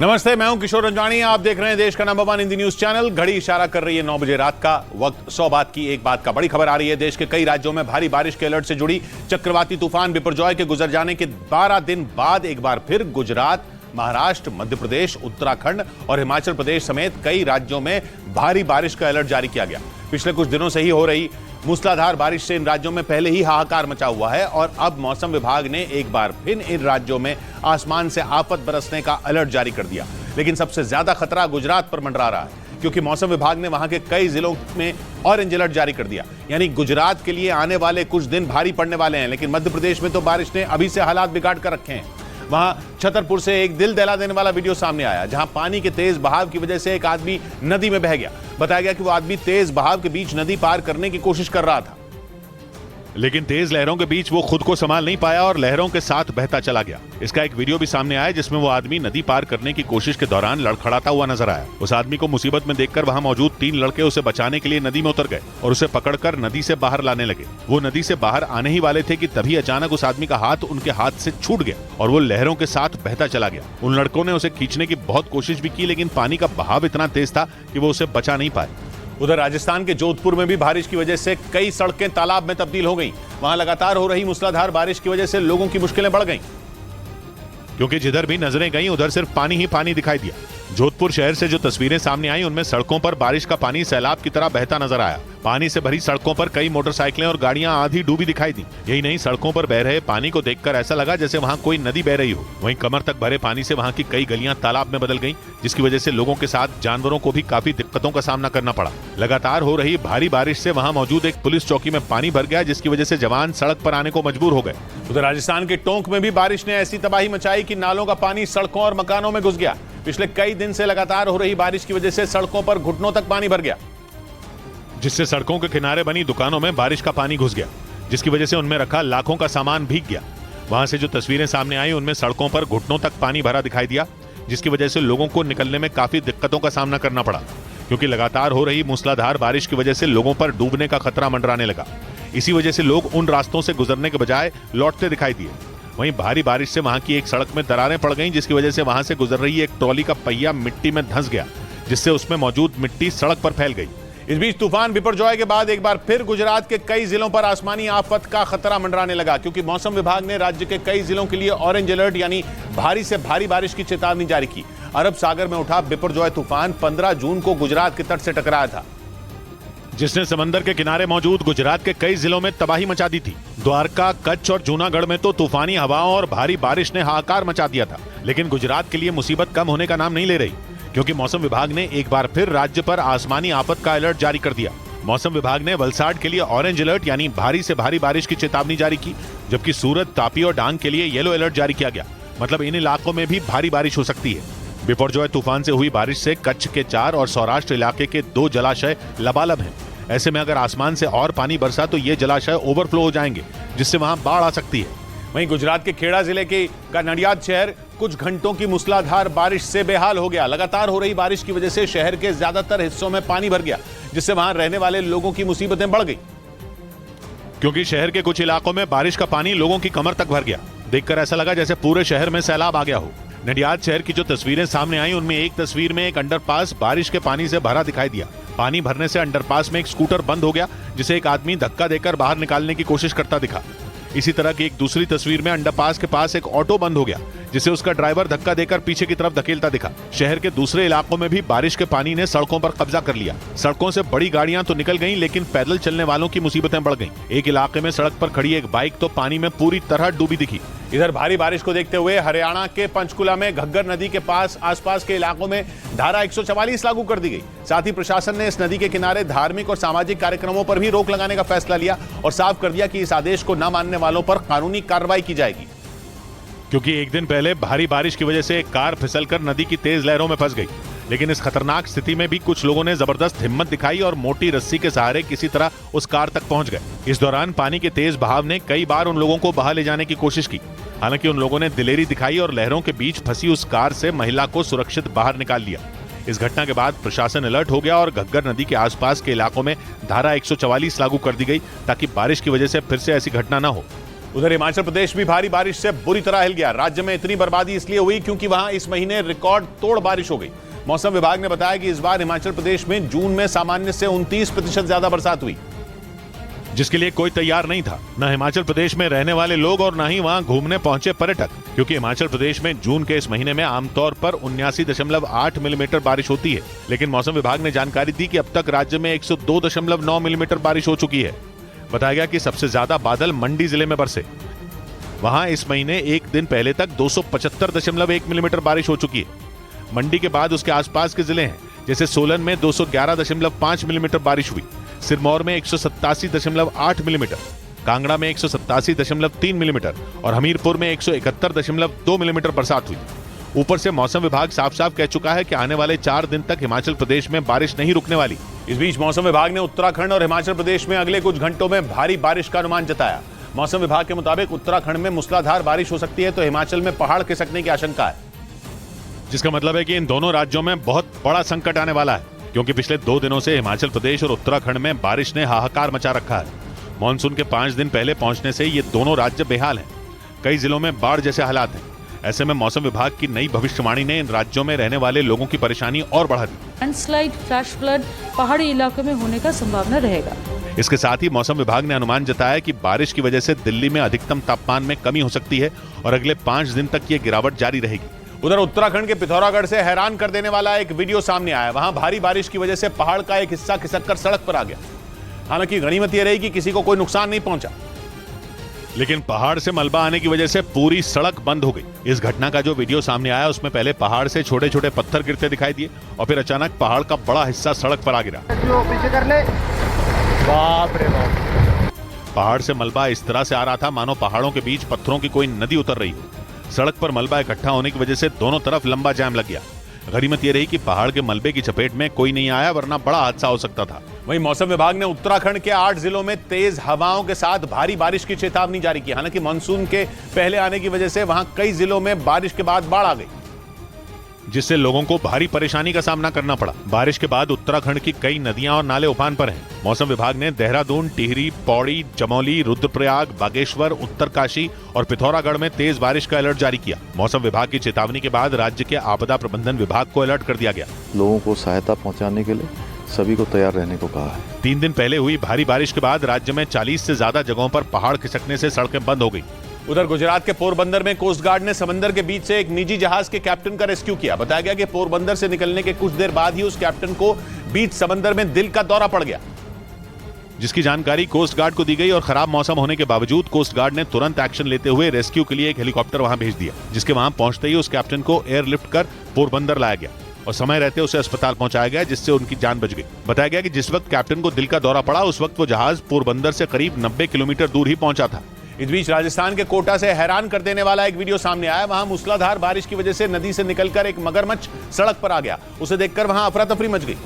नमस्ते, मैं हूं किशोर रंजवानी। आप देख रहे हैं देश का नंबर 1 हिंदी न्यूज चैनल। घड़ी इशारा कर रही है 9 बजे रात का। वक्त 100 बात की एक बात का। बड़ी खबर आ रही है। देश के कई राज्यों में भारी बारिश के अलर्ट से जुड़ी चक्रवाती तूफान बिपरजॉय के गुजर जाने के 12 दिन बाद एक बार फिर गुजरात, महाराष्ट्र, मध्य प्रदेश, उत्तराखंड और हिमाचल प्रदेश समेत कई राज्यों में भारी बारिश का अलर्ट जारी किया गया। पिछले कुछ दिनों से ही हो रही मूसलाधार बारिश से इन राज्यों में पहले ही हाहाकार मचा हुआ है और अब मौसम विभाग ने एक बार फिर इन राज्यों में आसमान से आफत बरसने का अलर्ट जारी कर दिया। लेकिन सबसे ज्यादा खतरा गुजरात पर मंडरा रहा है, क्योंकि मौसम विभाग ने वहां के कई जिलों में ऑरेंज अलर्ट जारी कर दिया। यानी गुजरात के लिए आने वाले कुछ दिन भारी पड़ने वाले हैं। लेकिन मध्य प्रदेश में तो बारिश ने अभी से हालात बिगाड़ कर रखे हैं। वहां छतरपुर से एक दिल दहला देने वाला वीडियो सामने आया, जहां पानी के तेज बहाव की वजह से एक आदमी नदी में बह गया। बताया गया कि वो आदमी तेज बहाव के बीच नदी पार करने की कोशिश कर रहा था, लेकिन तेज लहरों के बीच वो खुद को संभाल नहीं पाया और लहरों के साथ बहता चला गया। इसका एक वीडियो भी सामने आया, जिसमें वो आदमी नदी पार करने की कोशिश के दौरान लड़खड़ाता हुआ नजर आया। उस आदमी को मुसीबत में देखकर वहां मौजूद 3 लड़के उसे बचाने के लिए नदी में उतर गए और उसे पकड़कर नदी से बाहर लाने लगे। वो नदी से बाहर आने ही वाले थे कि तभी अचानक उस आदमी का हाथ उनके हाथ से छूट गया और वो लहरों के साथ बहता चला गया। उन लड़कों ने उसे खींचने की बहुत कोशिश भी की, लेकिन पानी का बहाव इतना तेज था कि वो उसे बचा नहीं पाए। उधर राजस्थान के जोधपुर में भी बारिश की वजह से कई सड़कें तालाब में तब्दील हो गईं। वहां लगातार हो रही मूसलाधार बारिश की वजह से लोगों की मुश्किलें बढ़ गईं, क्योंकि जिधर भी नजरें गईं उधर सिर्फ पानी ही पानी दिखाई दिया। जोधपुर शहर से जो तस्वीरें सामने आई उनमें सड़कों पर बारिश का पानी सैलाब की तरह बहता नजर आया। पानी से भरी सड़कों पर कई मोटरसाइकिलें और गाड़ियां आधी डूबी दिखाई दी। यही नहीं, सड़कों पर बह रहे पानी को देखकर ऐसा लगा जैसे वहां कोई नदी बह रही हो। वहीं कमर तक भरे पानी से वहां की कई गलियां तालाब में बदल गईं, जिसकी वजह से लोगों के साथ जानवरों को भी काफी दिक्कतों का सामना करना पड़ा। लगातार हो रही भारी बारिश से वहां मौजूद एक पुलिस चौकी में पानी भर गया, जिसकी वजह से जवान सड़क पर आने को मजबूर हो गए। उधर राजस्थान के टोंक में भी बारिश ने ऐसी तबाही मचाई कि नालों का पानी सड़कों और मकानों में घुस गया। पिछले कई दिन से लगातार हो रही बारिश की वजह से सड़कों पर घुटनों तक पानी भर गया, जिससे सड़कों के किनारे बनी दुकानों में बारिश का पानी घुस गया, जिसकी वजह से उनमें रखा लाखों का सामान भीग गया। वहां से जो तस्वीरें सामने आई उनमें सड़कों पर घुटनों तक पानी भरा दिखाई दिया, जिसकी वजह से लोगों को निकलने में काफी दिक्कतों का सामना करना पड़ा, क्योंकि लगातार हो रही मूसलाधार बारिश की वजह से लोगों पर डूबने का खतरा मंडराने लगा। इसी वजह से लोग उन रास्तों से गुजरने के बजाय लौटते दिखाई दिए। वहीं भारी बारिश से वहां की एक सड़क में दरारें पड़ गईं, जिसकी वजह से वहां से गुजर रही एक ट्रॉली का पहिया मिट्टी में धंस गया, जिससे उसमें मौजूद मिट्टी सड़क पर फैल गई। इस बीच तूफान बिपरजॉय के बाद एक बार फिर गुजरात के कई जिलों पर आसमानी आफत का खतरा मंडराने लगा, क्योंकि मौसम विभाग ने राज्य के कई जिलों के लिए ऑरेंज अलर्ट यानी भारी से भारी बारिश की चेतावनी जारी की। अरब सागर में उठा बिपरजॉय तूफान 15 जून को गुजरात के तट से टकराया था, जिसने समंदर के किनारे मौजूद गुजरात के कई जिलों में तबाही मचा दी थी। द्वारका, कच्छ और जूनागढ़ में तो तूफानी हवाओं और भारी बारिश ने हाहाकार मचा दिया था। लेकिन गुजरात के लिए मुसीबत कम होने का नाम नहीं ले रही, क्योंकि मौसम विभाग ने एक बार फिर राज्य पर आसमानी आफत का अलर्ट जारी कर दिया। मौसम विभाग ने वलसाड के लिए ऑरेंज अलर्ट यानी भारी से भारी बारिश की चेतावनी जारी की, जबकि सूरत, तापी और डांग के लिए येलो अलर्ट जारी किया गया। मतलब इन इलाकों में भी भारी बारिश हो सकती है। बिपरजॉय तूफान से हुई बारिश से कच्छ के 4 और सौराष्ट्र इलाके के 2 जलाशय लबालब हैं। ऐसे में अगर आसमान से और पानी बरसा तो ये जलाशय ओवरफ्लो हो जाएंगे, जिससे वहां बाढ़ आ सकती है। वहीं गुजरात के खेड़ा जिले के नडियाद शहर कुछ घंटों की मूसलाधार बारिश से बेहाल हो गया। लगातार हो रही बारिश की वजह से शहर के ज्यादातर हिस्सों में पानी भर गया, जिससे वहां रहने वाले लोगों की मुसीबतें बढ़ गई, क्योंकि शहर के कुछ इलाकों में बारिश का पानी लोगों की कमर तक भर गया। देखकर ऐसा लगा जैसे पूरे शहर में सैलाब आ गया हो। नडियाद शहर की जो तस्वीरें सामने आई उनमें एक तस्वीर में एक अंडरपास बारिश के पानी से भरा दिखाई दिया। पानी भरने से अंडरपास में एक स्कूटर बंद हो गया, जिसे एक आदमी धक्का देकर बाहर निकालने की कोशिश करता दिखा। इसी तरह की एक दूसरी तस्वीर में अंडरपास के पास एक ऑटो बंद हो गया, जिसे उसका ड्राइवर धक्का देकर पीछे की तरफ धकेलता दिखा। शहर के दूसरे इलाकों में भी बारिश के पानी ने सड़कों पर कब्जा कर लिया। सड़कों से बड़ी गाड़ियां तो निकल गईं, लेकिन पैदल चलने वालों की मुसीबतें बढ़ गईं। एक इलाके में सड़क पर खड़ी एक बाइक तो पानी में पूरी तरह डूबी दिखी। इधर भारी बारिश को देखते हुए हरियाणा के पंचकुला में घग्गर नदी के पास आसपास के इलाकों में धारा 144 लागू कर दी गई। साथ ही प्रशासन ने इस नदी के किनारे धार्मिक और सामाजिक कार्यक्रमों पर भी रोक लगाने का फैसला लिया और साफ कर दिया कि इस आदेश को न मानने वालों पर कानूनी कार्रवाई की जाएगी, क्योंकि एक दिन पहले भारी बारिश की वजह से एक कार फिसलकर नदी की तेज लहरों में फंस गई। लेकिन इस खतरनाक स्थिति में भी कुछ लोगों ने जबरदस्त हिम्मत दिखाई और मोटी रस्सी के सहारे किसी तरह उस कार तक पहुंच गए। इस दौरान पानी के तेज बहाव ने कई बार उन लोगों को बहा ले जाने की कोशिश की। हालांकि उन लोगों ने दिलेरी दिखाई और लहरों के बीच फंसी उस कार से महिला को सुरक्षित बाहर निकाल लिया। इस घटना के बाद प्रशासन अलर्ट हो गया और घग्गर नदी के आसपास के इलाकों में धारा 144 लागू कर दी गई, ताकि बारिश की वजह से फिर से ऐसी घटना न हो। उधर हिमाचल प्रदेश भी भारी बारिश से बुरी तरह हिल गया। राज्य में इतनी बर्बादी इसलिए हुई क्योंकि वहां इस महीने रिकॉर्ड तोड़ बारिश हो गई। मौसम विभाग ने बताया कि इस बार हिमाचल प्रदेश में जून में सामान्य से 29% ज्यादा बरसात हुई, जिसके लिए कोई तैयार नहीं था, न हिमाचल प्रदेश में रहने वाले लोग और न ही वहां घूमने पहुंचे पर्यटक। क्योंकि हिमाचल प्रदेश में जून के इस महीने में आमतौर पर 79.8 मिलीमीटर बारिश होती है, लेकिन मौसम विभाग ने जानकारी दी कि अब तक राज्य में 102.9 मिलीमीटर बारिश हो चुकी है। बताया गया कि सबसे ज्यादा बादल मंडी जिले में बरसे। वहां इस महीने एक दिन पहले तक 275.1 मिलीमीटर बारिश हो चुकी है। मंडी के बाद उसके आसपास के जिले हैं, जैसे सोलन में 211.5 मिलीमीटर बारिश हुई, सिरमौर में 187.8 मिलीमीटर, कांगड़ा में 187.3 मिलीमीटर और हमीरपुर में 171.2 मिलीमीटर बरसात हुई। ऊपर से मौसम विभाग साफ साफ कह चुका है कि आने वाले 4 दिन तक हिमाचल प्रदेश में बारिश नहीं रुकने वाली। इस बीच मौसम विभाग ने उत्तराखंड और हिमाचल प्रदेश में अगले कुछ घंटों में भारी बारिश का अनुमान जताया। मौसम विभाग के मुताबिक उत्तराखंड में मूसलाधार बारिश हो सकती है तो हिमाचल में पहाड़ खिसकने की आशंका है, जिसका मतलब है कि इन दोनों राज्यों में बहुत बड़ा संकट आने वाला है, क्योंकि पिछले 2 दिनों से हिमाचल प्रदेश और उत्तराखंड में बारिश ने हाहाकार मचा रखा है। मॉनसून के 5 दिन पहले पहुंचने से ये दोनों राज्य बेहाल हैं। कई जिलों में बाढ़ जैसे हालात हैं। ऐसे में मौसम विभाग की नई भविष्यवाणी ने इन राज्यों में रहने वाले लोगों की परेशानी और बढ़ा दी। लैंडस्लाइड, फ्लैश फ्लड पहाड़ी इलाकों में होने का संभावना रहेगा। इसके साथ ही मौसम विभाग ने अनुमान जताया कि बारिश की वजह से दिल्ली में अधिकतम तापमान में कमी हो सकती है और अगले 5 दिन तक ये गिरावट जारी रहेगी। उधर उत्तराखंड के पिथौरागढ़ से हैरान कर देने वाला एक वीडियो सामने आया। वहां भारी बारिश की वजह से पहाड़ का एक हिस्सा खिसककर सड़क पर आ गया। हालांकि गनीमत यह रही कि किसी को कोई नुकसान नहीं पहुंचा, लेकिन पहाड़ से मलबा आने की वजह से पूरी सड़क बंद हो गई। इस घटना का जो वीडियो सामने आया उसमें पहले पहाड़ से छोटे छोटे पत्थर गिरते दिखाई दिए और फिर अचानक पहाड़ का बड़ा हिस्सा सड़क पर आ गिरा। बाप रे बाप। पहाड़ से मलबा इस तरह से आ रहा था मानो पहाड़ों के बीच पत्थरों की कोई नदी उतर रही हो। सड़क पर मलबा इकट्ठा होने की वजह से दोनों तरफ लंबा जाम लग गया। गनीमत यह रही कि पहाड़ के मलबे की चपेट में कोई नहीं आया, वरना बड़ा हादसा हो सकता था। वहीं मौसम विभाग ने उत्तराखंड के 8 जिलों में तेज हवाओं के साथ भारी बारिश की चेतावनी जारी की। हालांकि मानसून के पहले आने की वजह से वहां कई जिलों में बारिश के बाद बाढ़ आ गई, जिससे लोगों को भारी परेशानी का सामना करना पड़ा। बारिश के बाद उत्तराखंड की कई नदियां और नाले उफान पर हैं। मौसम विभाग ने देहरादून, टिहरी, पौड़ी, चमोली, रुद्रप्रयाग, बागेश्वर, उत्तरकाशी और पिथौरागढ़ में तेज बारिश का अलर्ट जारी किया। मौसम विभाग की चेतावनी के बाद राज्य के आपदा प्रबंधन विभाग को अलर्ट कर दिया गया। लोगों को सहायता पहुंचाने के लिए सभी को तैयार रहने को कहा है। 3 दिन पहले हुई भारी बारिश के बाद राज्य में 40 से ज्यादा जगहों पर पहाड़ खिसकने से सड़कें बंद हो गई। उधर गुजरात के पोरबंदर में कोस्ट गार्ड ने समंदर के बीच से एक निजी जहाज के कैप्टन का रेस्क्यू किया। बताया गया कि पोरबंदर से निकलने के कुछ देर बाद ही उस कैप्टन को बीच समंदर में दिल का दौरा पड़ गया, जिसकी जानकारी कोस्ट गार्ड को दी गई और खराब मौसम होने के बावजूद कोस्ट गार्ड ने तुरंत एक्शन लेते हुए रेस्क्यू के लिए एक हेलीकॉप्टर वहां भेज दिया, जिसके वहां पहुंचते ही उस कैप्टन को एयरलिफ्ट कर पोरबंदर लाया गया और समय रहते उसे अस्पताल पहुंचाया गया, जिससे उनकी जान बच गई। बताया गया कि जिस वक्त कैप्टन को दिल का दौरा पड़ा उस वक्त वो जहाज पोरबंदर से करीब 90 किलोमीटर दूर ही पहुंचा था। इस बीच राजस्थान के कोटा से हैरान कर देने वाला एक वीडियो सामने आया। वहां मूसलाधार बारिश की वजह से नदी से निकलकर एक मगरमच्छ सड़क पर आ गया। उसे देखकर वहां अफरा तफरी मच गई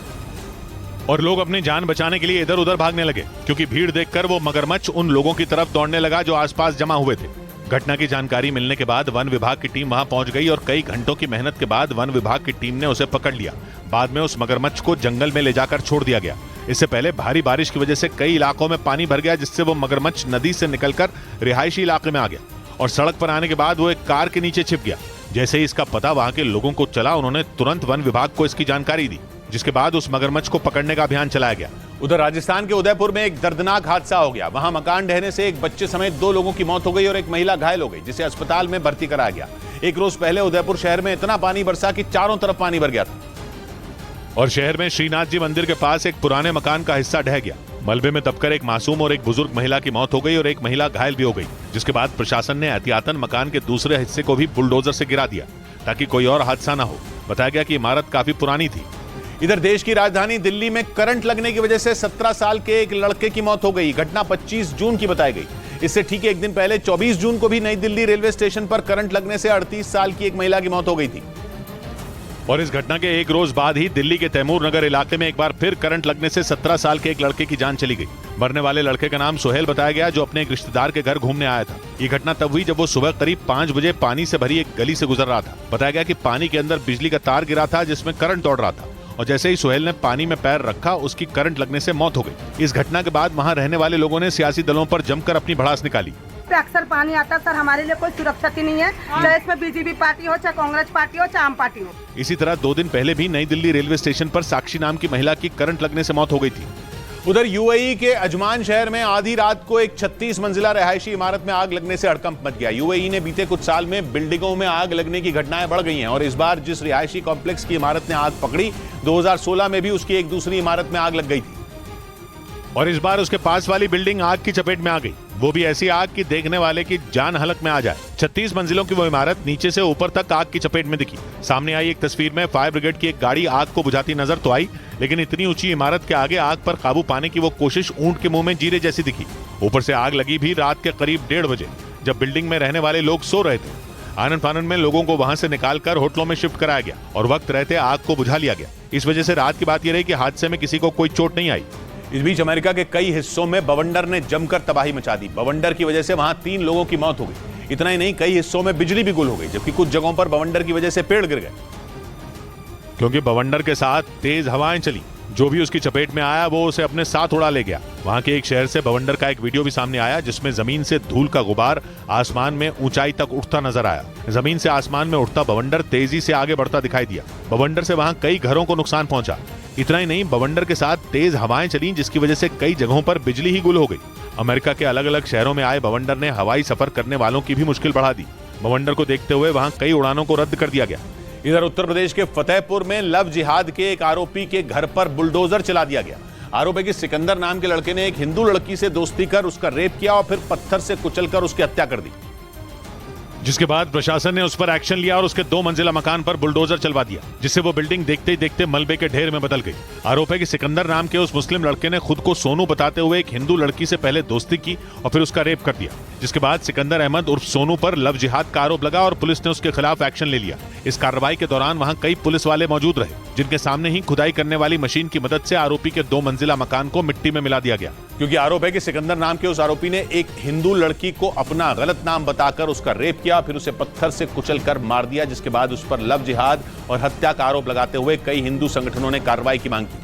और लोग अपनी जान बचाने के लिए इधर उधर भागने लगे, क्योंकि भीड़ देखकर वो मगरमच्छ उन लोगों की तरफ दौड़ने लगा जो आसपास जमा हुए थे। घटना की जानकारी मिलने के बाद वन विभाग की टीम वहां पहुंच गई और कई घंटों की मेहनत के बाद वन विभाग की टीम ने उसे पकड़ लिया। बाद में उस मगरमच्छ को जंगल में ले जाकर छोड़ दिया गया। इससे पहले भारी बारिश की वजह से कई इलाकों में पानी भर गया, जिससे वो मगरमच्छ नदी से निकलकर रिहायशी इलाके में आ गया और सड़क पर आने के बाद वो एक कार के नीचे छिप गया। जैसे ही इसका पता वहां के लोगों को चला, उन्होंने तुरंत वन विभाग को इसकी जानकारी दी, जिसके बाद उस मगरमच्छ को पकड़ने का अभियान चलाया गया। उधर राजस्थान के उदयपुर में एक दर्दनाक हादसा हो गया। वहां मकान ढहने से एक बच्चे समेत 2 लोगों की मौत हो गई और एक महिला घायल हो गई, जिसे अस्पताल में भर्ती कराया गया। एक रोज पहले उदयपुर शहर में इतना पानी बरसा कि चारों तरफ पानी भर गया था और शहर में श्रीनाथ जी मंदिर के पास एक पुराने मकान का हिस्सा ढह गया। मलबे में दबकर एक मासूम और एक बुजुर्ग महिला की मौत हो गई और एक महिला घायल भी हो गई, जिसके बाद प्रशासन ने एहतियातन मकान के दूसरे हिस्से को भी बुलडोजर से गिरा दिया ताकि कोई और हादसा न हो। बताया गया कि इमारत काफी पुरानी थी। इधर देश की राजधानी दिल्ली में करंट लगने की वजह से 17 साल के एक लड़के की मौत हो गई। घटना 25 जून की बताई गई। इससे ठीक एक दिन पहले 24 जून को भी नई दिल्ली रेलवे स्टेशन पर करंट लगने से 38 साल की एक महिला की मौत हो गई थी। और इस घटना के एक रोज बाद ही दिल्ली के तैमूर नगर इलाके में एक बार फिर करंट लगने से 17 साल के एक लड़के की जान चली गई। मरने वाले लड़के का नाम सुहेल बताया गया, जो अपने एक रिश्तेदार के घर घूमने आया था। ये घटना तब हुई जब वो सुबह करीब 5 बजे पानी से भरी एक गली से गुजर रहा था। बताया गया कि पानी के अंदर बिजली का तार गिरा था, जिसमें करंट दौड़ रहा था और जैसे ही सुहेल ने पानी में पैर रखा, उसकी करंट लगने से मौत हो गई। इस घटना के बाद वहां रहने वाले लोगों ने सियासी दलों पर जमकर अपनी भड़ास निकाली। पे अक्सर पानी आता है सर, हमारे लिए कोई सुरक्षित ही नहीं है, चाहे इसमें बीजेपी पार्टी हो, चाहे कांग्रेस पार्टी हो, चाहे आम पार्टी हो। इसी तरह 2 दिन पहले भी नई दिल्ली रेलवे स्टेशन पर साक्षी नाम की महिला की करंट लगने से मौत हो गई थी। उधर यूएई के अजमान शहर में आधी रात को एक 36 मंजिला रहायशी इमारत में आग लगने से हड़कंप मच गया। यूएई ने बीते कुछ साल में बिल्डिंगों में आग लगने की घटनाएं बढ़ गई हैं और इस बार जिस रिहायशी कॉम्प्लेक्स की इमारत ने आग पकड़ी, 2016 में भी उसकी एक दूसरी इमारत में आग लग गई थी और इस बार उसके पास वाली बिल्डिंग आग की चपेट में आ गई, वो भी ऐसी आग की देखने वाले की जान हलक में आ जाए। 36 मंजिलों की वो इमारत नीचे से ऊपर तक आग की चपेट में दिखी। सामने आई एक तस्वीर में फायर ब्रिगेड की एक गाड़ी आग को बुझाती नजर तो आई, लेकिन इतनी ऊंची इमारत के आगे आग पर काबू पाने की वो कोशिश ऊंट के मुंह में जीरे जैसी दिखी। ऊपर से आग लगी भी रात के करीब 1:30 बजे, जब बिल्डिंग में रहने वाले लोग सो रहे थे। आनन फानन में लोगों को वहां से निकालकर होटलों में शिफ्ट कराया गया और वक्त रहते आग को बुझा लिया गया। इस वजह से रात की बात यह रही कि हादसे में किसी को कोई चोट नहीं आई। इस बीच अमेरिका के कई हिस्सों में बवंडर ने जमकर तबाही मचा दी। बवंडर की वजह से वहां 3 लोगों की मौत हो गई। इतना ही नहीं, कई हिस्सों में बिजली भी गुल हो गई, जबकि कुछ जगहों पर बवंडर की वजह से पेड़ गिर गए। क्योंकि बवंडर के साथ तेज हवाएं चली, जो भी उसकी चपेट में आया वो उसे अपने साथ उड़ा ले गया। वहां के एक शहर से बवंडर का एक वीडियो भी सामने आया, जिसमें जमीन से धूल का गुबार आसमान में ऊंचाई तक उठता नजर आया। जमीन से आसमान में उठता बवंडर तेजी से आगे बढ़ता दिखाई दिया। बवंडर से वहां कई घरों को नुकसान पहुंचा। इतना ही नहीं, बवंडर के साथ तेज हवाएं चली, जिसकी वजह से कई जगहों पर बिजली ही गुल हो गई। अमेरिका के अलग अलग शहरों में आए बवंडर ने हवाई सफर करने वालों की भी मुश्किल बढ़ा दी। बवंडर को देखते हुए वहां कई उड़ानों को रद्द कर दिया गया। इधर उत्तर प्रदेश के फतेहपुर में लव जिहाद के एक आरोपी के घर पर बुलडोजर चला दिया गया। आरोपी के सिकंदर नाम के लड़के ने एक हिंदू लड़की से दोस्ती कर उसका रेप किया और फिर पत्थर से कुचलकर उसकी हत्या कर दी, जिसके बाद प्रशासन ने उस पर एक्शन लिया और उसके 2 मंजिला मकान पर बुलडोजर चलवा दिया, जिससे वो बिल्डिंग देखते ही देखते मलबे के ढेर में बदल गई। आरोपी के सिकंदर नाम के उस मुस्लिम लड़के ने खुद को सोनू बताते हुए एक हिंदू लड़की से पहले दोस्ती की और फिर उसका रेप कर दिया, जिसके बाद सिकंदर अहमद उर्फ सोनू पर लव जिहाद का आरोप लगा और पुलिस ने उसके खिलाफ एक्शन ले लिया। इस कार्रवाई के दौरान वहां कई पुलिस वाले मौजूद रहे, जिनके सामने ही खुदाई करने वाली मशीन की मदद से आरोपी के 2 मंजिला मकान को मिट्टी में मिला दिया गया। क्योंकि आरोप है कि सिकंदर नाम के उस आरोपी ने एक हिंदू लड़की को अपना गलत नाम बताकर उसका रेप किया, फिर उसे पत्थर से कुचलकर मार दिया, जिसके बाद उस पर लव जिहाद और हत्या का आरोप लगाते हुए कई हिंदू संगठनों ने कार्रवाई की मांग की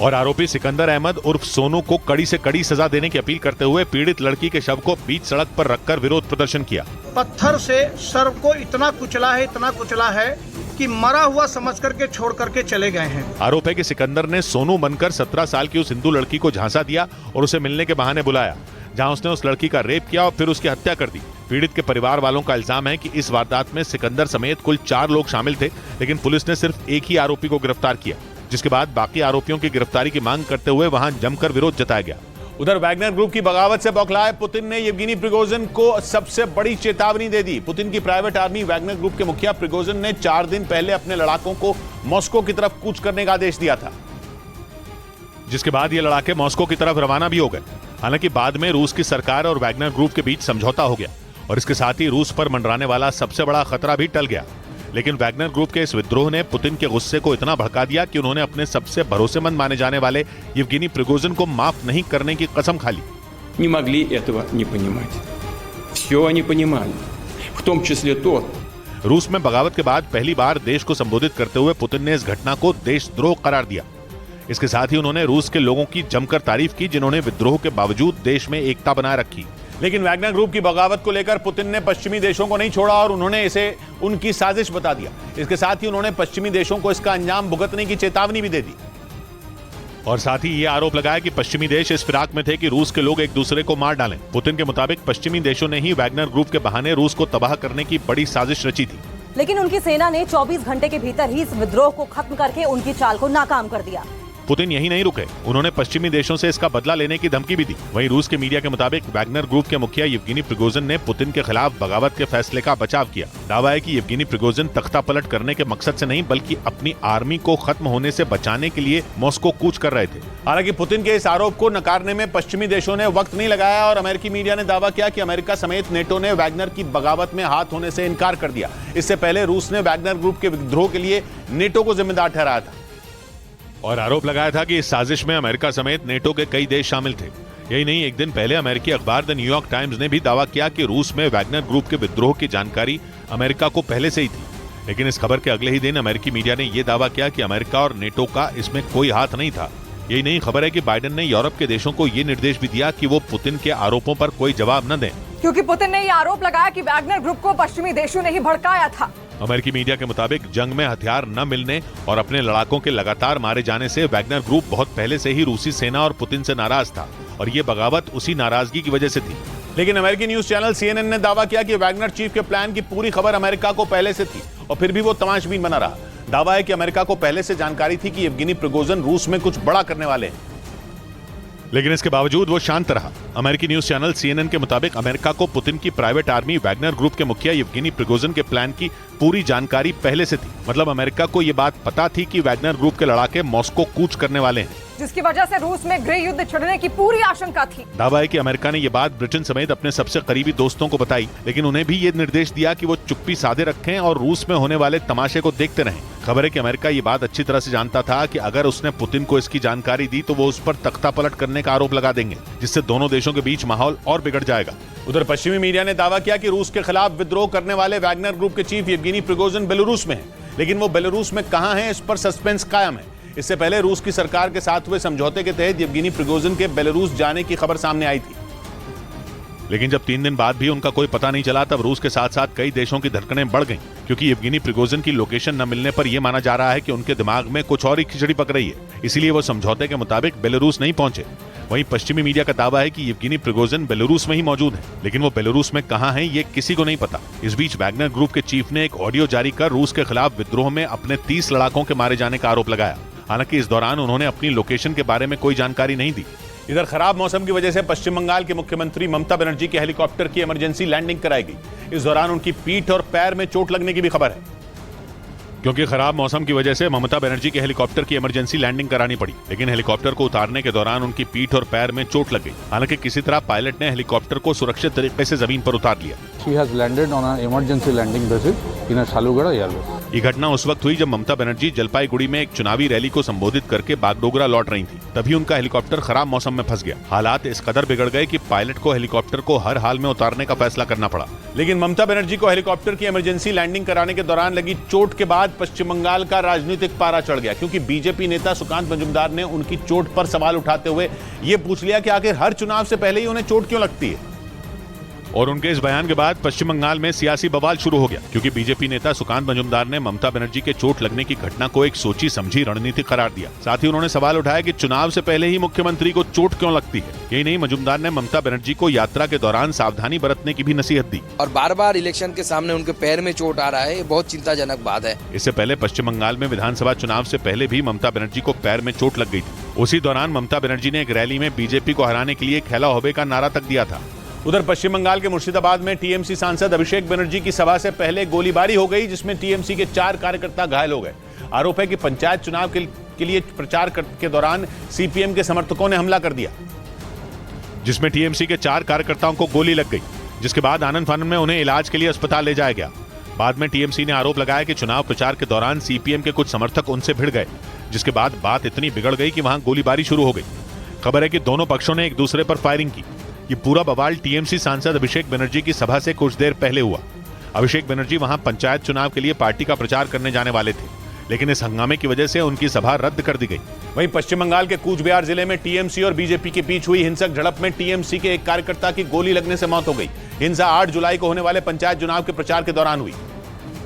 और आरोपी सिकंदर अहमद उर्फ सोनू को कड़ी से कड़ी सजा देने की अपील करते हुए पीड़ित लड़की के शव को बीच सड़क पर रखकर विरोध प्रदर्शन किया। पत्थर से सर को इतना कुचला है कि मरा हुआ समझ करके छोड़ करके चले गए हैं। आरोप है कि सिकंदर ने सोनू बनकर 17 साल की उस हिंदू लड़की को झांसा दिया और उसे मिलने के बहाने बुलाया, जहां उसने उस लड़की का रेप किया और फिर उसकी हत्या कर दी। पीड़ित के परिवार वालों का इल्जाम है कि इस वारदात में सिकंदर समेत कुल 4 लोग शामिल थे, लेकिन पुलिस ने सिर्फ एक ही आरोपी को गिरफ्तार किया, जिसके बाद बाकी आरोपियों की गिरफ्तारी की मांग करते हुए वहां जमकर विरोध जताया गया। उधर वैगनर ग्रुप की बगावत से बौखलाए पुतिन ने येवगेनी प्रिगोजिन को सबसे बड़ी चेतावनी दे दी। पुतिन की प्राइवेट आर्मी वैगनर ग्रुप के मुखिया प्रिगोजिन ने 4 दिन पहले अपने लड़ाकों को मॉस्को की तरफ कूच करने का आदेश दिया था, जिसके बाद ये लड़ाके मॉस्को की तरफ रवाना भी हो गए। हालांकि बाद में रूस की सरकार और वैगनर ग्रुप के बीच समझौता हो गया और इसके साथ ही रूस पर मंडराने वाला सबसे बड़ा खतरा भी टल गया। लेकिन वैगनर ग्रुप के इस विद्रोह ने पुतिन के गुस्से को इतना भड़का दिया कि उन्होंने अपने सबसे भरोसेमंद माने जाने वाले येवगेनी प्रिगोजिन को माफ नहीं करने की कसम खा ली। Не могли этого не понимать. Все они понимали, в том числе то. रूस में बगावत के बाद पहली बार देश को संबोधित करते हुए पुतिन ने इस घटना को देशद्रोह करार दिया। इसके साथ ही उन्होंने रूस के लोगों की जमकर तारीफ की, जिन्होंने विद्रोह के बावजूद देश में एकता बनाए रखी। लेकिन वैगनर ग्रुप की बगावत को लेकर पुतिन ने पश्चिमी देशों को नहीं छोड़ा और उन्होंने इसे उनकी साजिश बता दिया। इसके साथ ही उन्होंने पश्चिमी देशों को इसका अंजाम भुगतने की चेतावनी भी दे दी और साथ ही ये आरोप लगाया कि पश्चिमी देश इस फिराक में थे कि रूस के लोग एक दूसरे को मार डालें। पुतिन के मुताबिक पश्चिमी देशों ने ही वैगनर ग्रुप के बहाने रूस को तबाह करने की बड़ी साजिश रची थी। लेकिन उनकी सेना ने 24 घंटे के भीतर ही इस विद्रोह को खत्म करके उनकी चाल को नाकाम कर दिया। पुतिन यही नहीं रुके, उन्होंने पश्चिमी देशों से इसका बदला लेने की धमकी भी दी। वहीं रूस के मीडिया के मुताबिक वैगनर ग्रुप के मुखिया येवगेनी प्रिगोजिन ने पुतिन के खिलाफ बगावत के फैसले का बचाव किया। दावा है कि येवगेनी प्रिगोजिन तख्ता पलट करने के मकसद से नहीं, बल्कि अपनी आर्मी को खत्म होने से बचाने के लिए मॉस्को कूच कर रहे थे। हालांकि पुतिन के इस आरोप को नकारने में पश्चिमी देशों ने वक्त नहीं लगाया और अमेरिकी मीडिया ने दावा किया कि अमेरिका समेत नेटो ने वैगनर की बगावत में हाथ होने से इनकार कर दिया। इससे पहले रूस ने वैगनर ग्रुप के विद्रोह के लिए नेटो को जिम्मेदार ठहराया था और आरोप लगाया था कि इस साजिश में अमेरिका समेत नेटो के कई देश शामिल थे। यही नहीं, एक दिन पहले अमेरिकी अखबार द न्यूयॉर्क टाइम्स ने भी दावा किया कि रूस में वैगनर ग्रुप के विद्रोह की जानकारी अमेरिका को पहले से ही थी। लेकिन इस खबर के अगले ही दिन अमेरिकी मीडिया ने यह दावा किया कि अमेरिका और नेटो का इसमें कोई हाथ नहीं था। यही नहीं, खबर है कि बाइडेन ने यूरोप के देशों को ये निर्देश भी दिया कि वो पुतिन के आरोपों पर कोई जवाब न दें, क्योंकि पुतिन ने ये आरोप लगाया कि वैगनर ग्रुप को पश्चिमी देशों ने ही भड़काया था। अमेरिकी मीडिया के मुताबिक जंग में हथियार न मिलने और अपने लड़ाकों के लगातार मारे जाने से वैगनर ग्रुप बहुत पहले से ही रूसी सेना और पुतिन से नाराज था और ये बगावत उसी नाराजगी की वजह से थी। लेकिन अमेरिकी न्यूज चैनल CNN ने दावा किया कि वैगनर चीफ के प्लान की पूरी खबर अमेरिका को पहले से थी और फिर भी वो तमाशबीन बना रहा। दावा है कि अमेरिका को पहले से जानकारी थी कि येवगेनी प्रिगोजिन रूस में कुछ बड़ा करने वाले हैं, लेकिन इसके बावजूद वो शांत रहा। अमेरिकी न्यूज चैनल CNN के मुताबिक अमेरिका को पुतिन की प्राइवेट आर्मी वैगनर ग्रुप के मुखिया येवगेनी प्रिगोजिन के प्लान की पूरी जानकारी पहले से थी। मतलब अमेरिका को ये बात पता थी कि वैगनर ग्रुप के लड़ाके मॉस्को कूच करने वाले हैं, जिसकी वजह से रूस में गृह युद्ध छिड़ने की पूरी आशंका थी। दावा है कि अमेरिका ने ये बात ब्रिटेन समेत अपने सबसे करीबी दोस्तों को बताई, लेकिन उन्हें भी ये निर्देश दिया कि वो चुप्पी साधे रखें और रूस में होने वाले तमाशे को देखते रहें। खबर है कि अमेरिका ये बात अच्छी तरह से जानता था कि अगर उसने पुतिन को इसकी जानकारी दी तो वो उस पर तख्ता पलट करने का आरोप लगा देंगे, जिससे दोनों देशों के बीच माहौल और बिगड़ जाएगा। उधर पश्चिमी मीडिया ने दावा किया कि रूस के खिलाफ विद्रोह करने वाले वैगनर ग्रुप के चीफ येवगेनी प्रिगोजिन बेलारूस में है, लेकिन वो बेलारूस में कहां है इस पर सस्पेंस कायम है। इससे पहले रूस की सरकार के साथ हुए समझौते के तहत येवगेनी प्रिगोजिन के बेलारूस जाने की खबर सामने आई थी, लेकिन जब 3 दिन बाद भी उनका कोई पता नहीं चला तब रूस के साथ साथ कई देशों की धड़कनें बढ़ गईं, क्योंकि येवगेनी प्रिगोजिन की लोकेशन न मिलने पर यह माना जा रहा है कि उनके दिमाग में कुछ और ही खिचड़ी पक रही है, इसीलिए वो समझौते के मुताबिक बेलारूस नहीं पहुंचे। वहीं पश्चिमी मीडिया का दावा है कि येवगेनी प्रिगोजिन बेलारूस में ही मौजूद है, लेकिन वो बेलारूस में कहां है ये किसी को नहीं पता। इस बीच वैगनर ग्रुप के चीफ ने एक ऑडियो जारी कर रूस के खिलाफ विद्रोह में अपने 30 लड़ाकों के मारे जाने का आरोप लगाया। हालांकि इस दौरान उन्होंने अपनी लोकेशन के बारे में कोई जानकारी नहीं दी। इधर खराब मौसम की वजह से पश्चिम बंगाल के मुख्यमंत्री ममता बनर्जी के हेलीकॉप्टर की इमरजेंसी लैंडिंग कराई गई। इस दौरान उनकी पीठ और पैर में चोट लगने की भी खबर है, क्योंकि खराब मौसम की वजह से ममता बनर्जी के हेलीकॉप्टर की इमरजेंसी लैंडिंग करानी पड़ी, लेकिन हेलीकॉप्टर को उतारने के दौरान उनकी पीठ और पैर में चोट लग गई। हालांकि किसी तरह पायलट ने हेलीकॉप्टर को सुरक्षित तरीके से जमीन पर उतार लिया। She has landed on an emergency landing basis in a Salugada airways. ये घटना उस वक्त हुई जब ममता बनर्जी जलपाईगुड़ी में एक चुनावी रैली को संबोधित करके बागडोगरा लौट रही थी। तभी उनका हेलीकॉप्टर खराब मौसम में फंस गया। हालात इस कदर बिगड़ गए कि पायलट को हेलीकॉप्टर को हर हाल में उतारने का फैसला करना पड़ा। लेकिन ममता बनर्जी को हेलीकॉप्टर की इमरजेंसी लैंडिंग कराने के दौरान लगी चोट के बाद पश्चिम बंगाल का राजनीतिक पारा चढ़ गया, क्योंकि बीजेपी नेता सुकांत मजुमदार ने उनकी चोट पर सवाल उठाते हुए ये पूछ लिया कि आखिर हर चुनाव से पहले ही उन्हें चोट क्यों लगती है। और उनके इस बयान के बाद पश्चिम बंगाल में सियासी बवाल शुरू हो गया, क्योंकि बीजेपी नेता सुकांत मजुमदार ने ममता बनर्जी के चोट लगने की घटना को एक सोची समझी रणनीति करार दिया। साथ ही उन्होंने सवाल उठाया कि चुनाव से पहले ही मुख्यमंत्री को चोट क्यों लगती है। यही नहीं, मजुमदार ने ममता बनर्जी को यात्रा के दौरान सावधानी बरतने की भी नसीहत दी। और बार बार इलेक्शन के सामने उनके पैर में चोट आ रहा है, ये बहुत चिंताजनक बात है। इससे पहले पश्चिम बंगाल में विधानसभा चुनाव से पहले भी ममता बनर्जी को पैर में चोट लग गई थी। उसी दौरान ममता बनर्जी ने एक रैली में बीजेपी को हराने के लिए खेला होबे का नारा तक दिया था। उधर पश्चिम बंगाल के मुर्शिदाबाद में टीएमसी सांसद अभिषेक बनर्जी की सभा से पहले गोलीबारी हो गई, जिसमें टीएमसी के 4 कार्यकर्ता घायल हो गए। आरोप है कि पंचायत चुनाव के लिए प्रचार के दौरान सीपीएम के समर्थकों ने हमला कर दिया, जिसमें टीएमसी के 4 कार्यकर्ताओं को गोली लग गई, जिसके बाद आनंद फानन में उन्हें इलाज के लिए अस्पताल ले जाया गया। बाद में टीएमसी ने आरोप लगाया कि चुनाव प्रचार के दौरान सीपीएम के कुछ समर्थक उनसे भिड़ गए, जिसके बाद बात इतनी बिगड़ गई कि वहां गोलीबारी शुरू हो गई। खबर है कि दोनों पक्षों ने एक दूसरे पर फायरिंग की। ये पूरा बवाल टीएमसी सांसद अभिषेक बनर्जी की सभा से कुछ देर पहले हुआ। अभिषेक बनर्जी वहां पंचायत चुनाव के लिए पार्टी का प्रचार करने जाने वाले थे, लेकिन इस हंगामे की वजह से उनकी सभा रद्द कर दी गई। वहीं पश्चिम बंगाल के कूच बिहार जिले में टीएमसी और बीजेपी के बीच हुई हिंसक झड़प में टीएमसी के एक कार्यकर्ता की गोली लगने से मौत हो गई। हिंसा 8 जुलाई को होने वाले पंचायत चुनाव के प्रचार के दौरान हुई,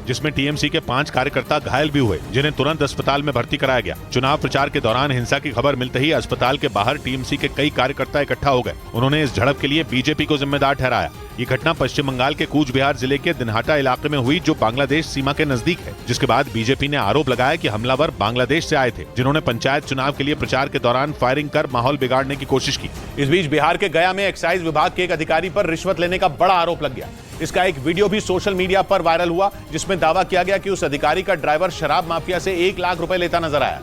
जिसमें टीएमसी के 5 कार्यकर्ता घायल भी हुए, जिन्हें तुरंत अस्पताल में भर्ती कराया गया। चुनाव प्रचार के दौरान हिंसा की खबर मिलते ही अस्पताल के बाहर टीएमसी के कई कार्यकर्ता इकट्ठा हो गए। उन्होंने इस झड़प के लिए बीजेपी को जिम्मेदार ठहराया। ये घटना पश्चिम बंगाल के कूच बिहार जिले के दिनहाटा इलाके में हुई, जो बांग्लादेश सीमा के नजदीक है, जिसके बाद बीजेपी ने आरोप लगाया कि हमलावर बांग्लादेश से आए थे, जिन्होंने पंचायत चुनाव के लिए प्रचार के दौरान फायरिंग कर माहौल बिगाड़ने की कोशिश की। इस बीच बिहार के गया में एक्साइज विभाग के एक अधिकारी पर रिश्वत लेने का बड़ा आरोप लग गया। इसका एक वीडियो भी सोशल मीडिया पर वायरल हुआ, जिसमें दावा किया गया कि उस अधिकारी का ड्राइवर शराब माफिया से 1 लाख रुपए लेता नजर आया।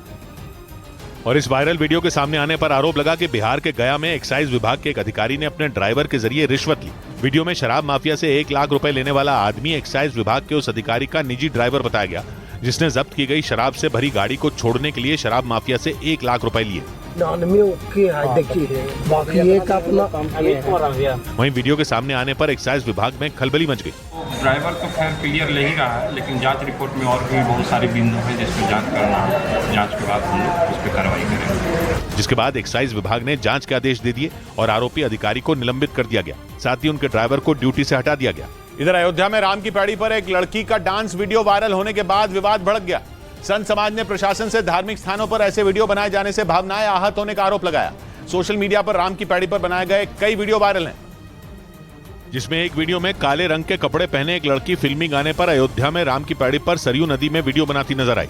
और इस वायरल वीडियो के सामने आने पर आरोप लगा कि बिहार के गया में एक्साइज विभाग के एक अधिकारी ने अपने ड्राइवर के जरिए रिश्वत ली। वीडियो में शराब माफिया से 1 लाख रुपए लेने वाला आदमी एक्साइज विभाग के उस अधिकारी का निजी ड्राइवर बताया गया, जिसने जब्त की गई शराब से भरी गाड़ी को छोड़ने के लिए शराब माफिया से 1 लाख रुपए लिए। में ओके है, देखिए बाकी एक अपना वहीं वीडियो के सामने आने पर एक्साइज विभाग में खलबली मच गई। ड्राइवर तो खैर क्लियर ले ही रहा है, लेकिन जांच रिपोर्ट में और भी बहुत सारे बिंदु हैं जिसमें जांच करना है। जांच के बाद हम लोग उस पर कार्रवाई करेंगे। जिसके बाद एक्साइज विभाग ने जांच के आदेश दे दिए और आरोपी अधिकारी को निलंबित कर दिया गया। साथ ही उनके ड्राइवर को ड्यूटी से हटा दिया गया। इधर अयोध्या में राम की पैड़ी पर एक लड़की का डांस वीडियो वायरल होने के बाद विवाद भड़क गया। संत समाज ने प्रशासन से धार्मिक स्थानों पर ऐसे वीडियो बनाए जाने से भावनाएं आहत होने का आरोप लगाया। सोशल मीडिया पर राम की पैड़ी पर बनाए गए कई वीडियो वायरल हैं, जिसमें एक वीडियो में काले रंग के कपड़े पहने एक लड़की फिल्मी गाने पर अयोध्या में राम की पैड़ी पर सरयू नदी में वीडियो बनाती नजर आई।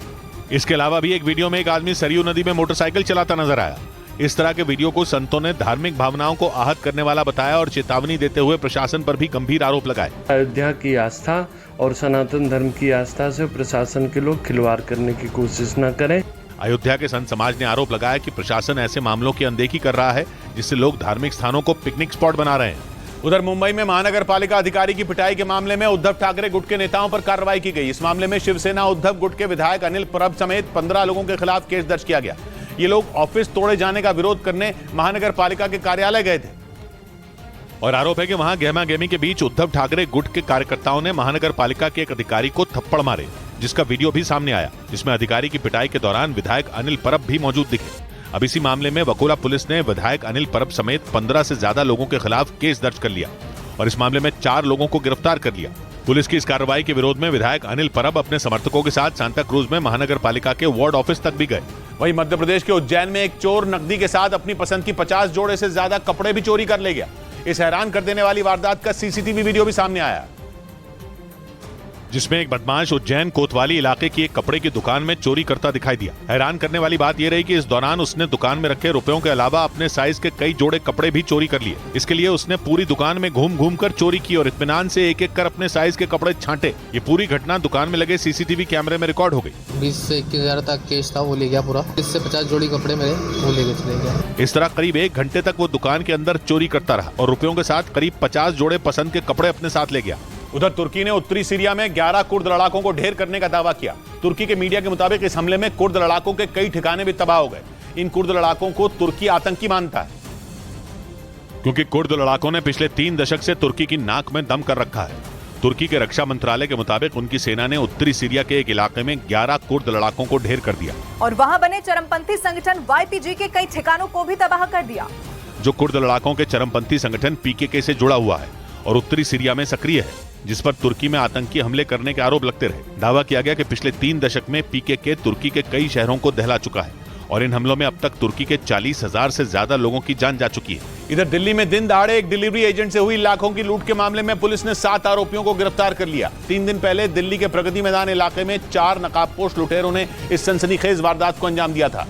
इसके अलावा भी एक वीडियो में एक आदमी सरयू नदी में मोटरसाइकिल चलाता नजर आया। इस तरह के वीडियो को संतों ने धार्मिक भावनाओं को आहत करने वाला बताया और चेतावनी देते हुए प्रशासन पर भी गंभीर आरोप लगाए। अयोध्या की आस्था और सनातन धर्म की आस्था से प्रशासन के लोग खिलवाड़ करने की कोशिश न करें। अयोध्या के संत समाज ने आरोप लगाया कि प्रशासन ऐसे मामलों की अनदेखी कर रहा है जिससे लोग धार्मिक स्थानों को पिकनिक स्पॉट बना रहे हैं। उधर मुंबई में महानगर पालिका अधिकारी की पिटाई के मामले में उद्धव ठाकरे गुट के नेताओं पर कार्रवाई की गई। इस मामले में शिवसेना उद्धव गुट के विधायक अनिल परब समेत 15 लोगों के खिलाफ केस दर्ज किया गया। ये लोग ऑफिस तोड़े जाने का विरोध करने महानगर पालिका के कार्यालय गए थे और आरोप है कि वहां गहमा गहमी के बीच उद्धव ठाकरे गुट के कार्यकर्ताओं ने महानगर पालिका के एक अधिकारी को थप्पड़ मारे, जिसका वीडियो भी सामने आया, जिसमें अधिकारी की पिटाई के दौरान विधायक अनिल परब भी मौजूद दिखे। अब इसी मामले में वकोला पुलिस ने विधायक अनिल परब समेत 15 से ज्यादा लोगों के खिलाफ केस दर्ज कर लिया और इस मामले में 4 लोगों को गिरफ्तार कर लिया। पुलिस की इस कार्रवाई के विरोध में विधायक अनिल परब अपने समर्थकों के साथ सांता क्रूज में महानगर पालिका के वार्ड ऑफिस तक भी गए। वहीं मध्य प्रदेश के उज्जैन में एक चोर नकदी के साथ अपनी पसंद की 50 जोड़े से ज्यादा कपड़े भी चोरी कर ले गया। इस हैरान कर देने वाली वारदात का सीसीटीवी वीडियो भी सामने आया, जिसमें एक बदमाश उज्जैन कोतवाली इलाके की एक कपड़े की दुकान में चोरी करता दिखाई दिया। हैरान करने वाली बात यह रही कि इस दौरान उसने दुकान में रखे रुपयों के अलावा अपने साइज के कई जोड़े कपड़े भी चोरी कर लिए। इसके लिए उसने पूरी दुकान में घूम घूम कर चोरी की और इत्मीनान से एक एक कर अपने साइज के कपड़े छांटे। ये पूरी घटना दुकान में लगे सीसीटीवी कैमरे में रिकॉर्ड हो गई। 20 से 21 हजार तक केस था, वो ले गया पूरा। 30 से 50 जोड़ी कपड़े मेरे वो ले गया। इस तरह करीब 1 घंटे तक वो दुकान के अंदर चोरी करता रहा और रुपयों के साथ करीब 50 जोड़े पसंद के कपड़े अपने साथ ले गया। उधर तुर्की ने उत्तरी सीरिया में 11 कुर्द लड़ाकों को ढेर करने का दावा किया। तुर्की के मीडिया के मुताबिक इस हमले में कुर्द लड़ाकों के कई ठिकाने भी तबाह हो गए। इन कुर्द लड़ाकों को तुर्की आतंकी मानता है, क्योंकि कुर्द लड़ाकों ने पिछले 3 दशक से तुर्की की नाक में दम कर रखा है। तुर्की के रक्षा मंत्रालय के मुताबिक उनकी सेना ने उत्तरी सीरिया के एक इलाके में 11 कुर्द लड़ाकों को ढेर कर दिया और वहां बने चरमपंथी संगठन YPG के कई ठिकानों को भी तबाह कर दिया। जो कुर्द लड़ाकों के चरमपंथी संगठन PKK से जुड़ा हुआ है और उत्तरी सीरिया में सक्रिय है, जिस पर तुर्की में आतंकी हमले करने के आरोप लगते रहे। दावा किया गया कि पिछले 3 दशक में PKK तुर्की के कई शहरों को दहला चुका है और इन हमलों में अब तक तुर्की के 40,000 से ज्यादा लोगों की जान जा चुकी है। इधर दिल्ली में दिन दहाड़े एक डिलीवरी एजेंट से हुई लाखों की लूट के मामले में पुलिस ने 7 आरोपियों को गिरफ्तार कर लिया। 3 दिन पहले दिल्ली के प्रगति मैदान इलाके में 4 नकाबपोश लुटेरों ने इस सनसनीखेज वारदात को अंजाम दिया था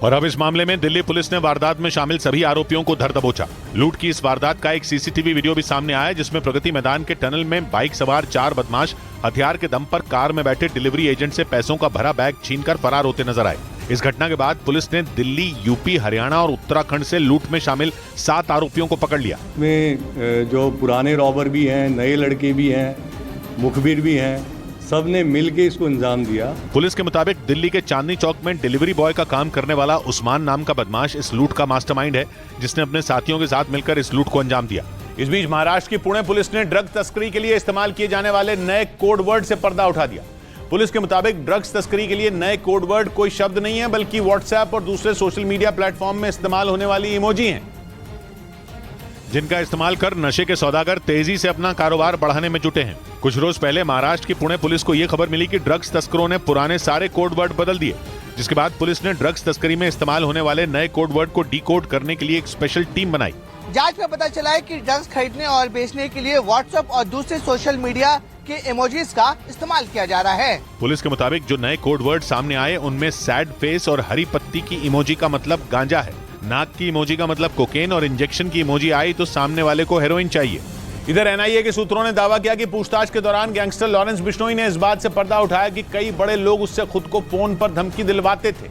और अब इस मामले में दिल्ली पुलिस ने वारदात में शामिल सभी आरोपियों को धर दबोचा। लूट की इस वारदात का एक सीसीटीवी वीडियो भी सामने आया, जिसमें प्रगति मैदान के टनल में बाइक सवार 4 बदमाश हथियार के दम पर कार में बैठे डिलीवरी एजेंट से पैसों का भरा बैग छीनकर फरार होते नजर आए। इस घटना के बाद पुलिस ने दिल्ली, यूपी, हरियाणा और उत्तराखंड से लूट में शामिल 7 आरोपियों को पकड़ लिया। में जो पुराने रॉबर भी हैं, नए लड़के भी हैं, मुखबिर भी हैं, सब ने मिलके इसको अंजाम दिया। पुलिस के मुताबिक दिल्ली के चांदनी चौक में डिलीवरी बॉय का काम करने वाला उस्मान नाम का बदमाश इस लूट का मास्टरमाइंड है, जिसने अपने साथियों के साथ मिलकर इस लूट को अंजाम दिया। इस बीच महाराष्ट्र की पुणे पुलिस ने ड्रग्स तस्करी के लिए इस्तेमाल किए जाने वाले नए कोड वर्ड से पर्दा उठा दिया। पुलिस के मुताबिक ड्रग्स तस्करी के लिए नए कोड वर्ड कोई शब्द नहीं है, बल्कि व्हाट्सएप और दूसरे सोशल मीडिया प्लेटफॉर्म में इस्तेमाल होने वाली इमोजी हैं, जिनका इस्तेमाल कर नशे के सौदागर तेजी से अपना कारोबार बढ़ाने में जुटे हैं। कुछ रोज पहले महाराष्ट्र की पुणे पुलिस को यह खबर मिली कि ड्रग्स तस्करों ने पुराने सारे कोड वर्ड बदल दिए, जिसके बाद पुलिस ने ड्रग्स तस्करी में इस्तेमाल होने वाले नए कोड वर्ड को डीकोड करने के लिए एक स्पेशल टीम बनाई। जांच में पता चला है कि ड्रग्स खरीदने और बेचने के लिए व्हाट्सएप और दूसरे सोशल मीडिया के इमोजीज का इस्तेमाल किया जा रहा है। पुलिस के मुताबिक जो नए कोड वर्ड सामने आए उनमें सैड फेस और हरी पत्ती की इमोजी का मतलब गांजा है, नाक की इमोजी का मतलब कोकेन और इंजेक्शन की इमोजी आई तो सामने वाले को हेरोइन चाहिए। इधर एनआईए के सूत्रों ने दावा किया कि पूछताछ के दौरान गैंगस्टर लॉरेंस बिश्नोई ने इस बात से पर्दा उठाया कि कई बड़े लोग उससे खुद को फोन पर धमकी दिलवाते थे।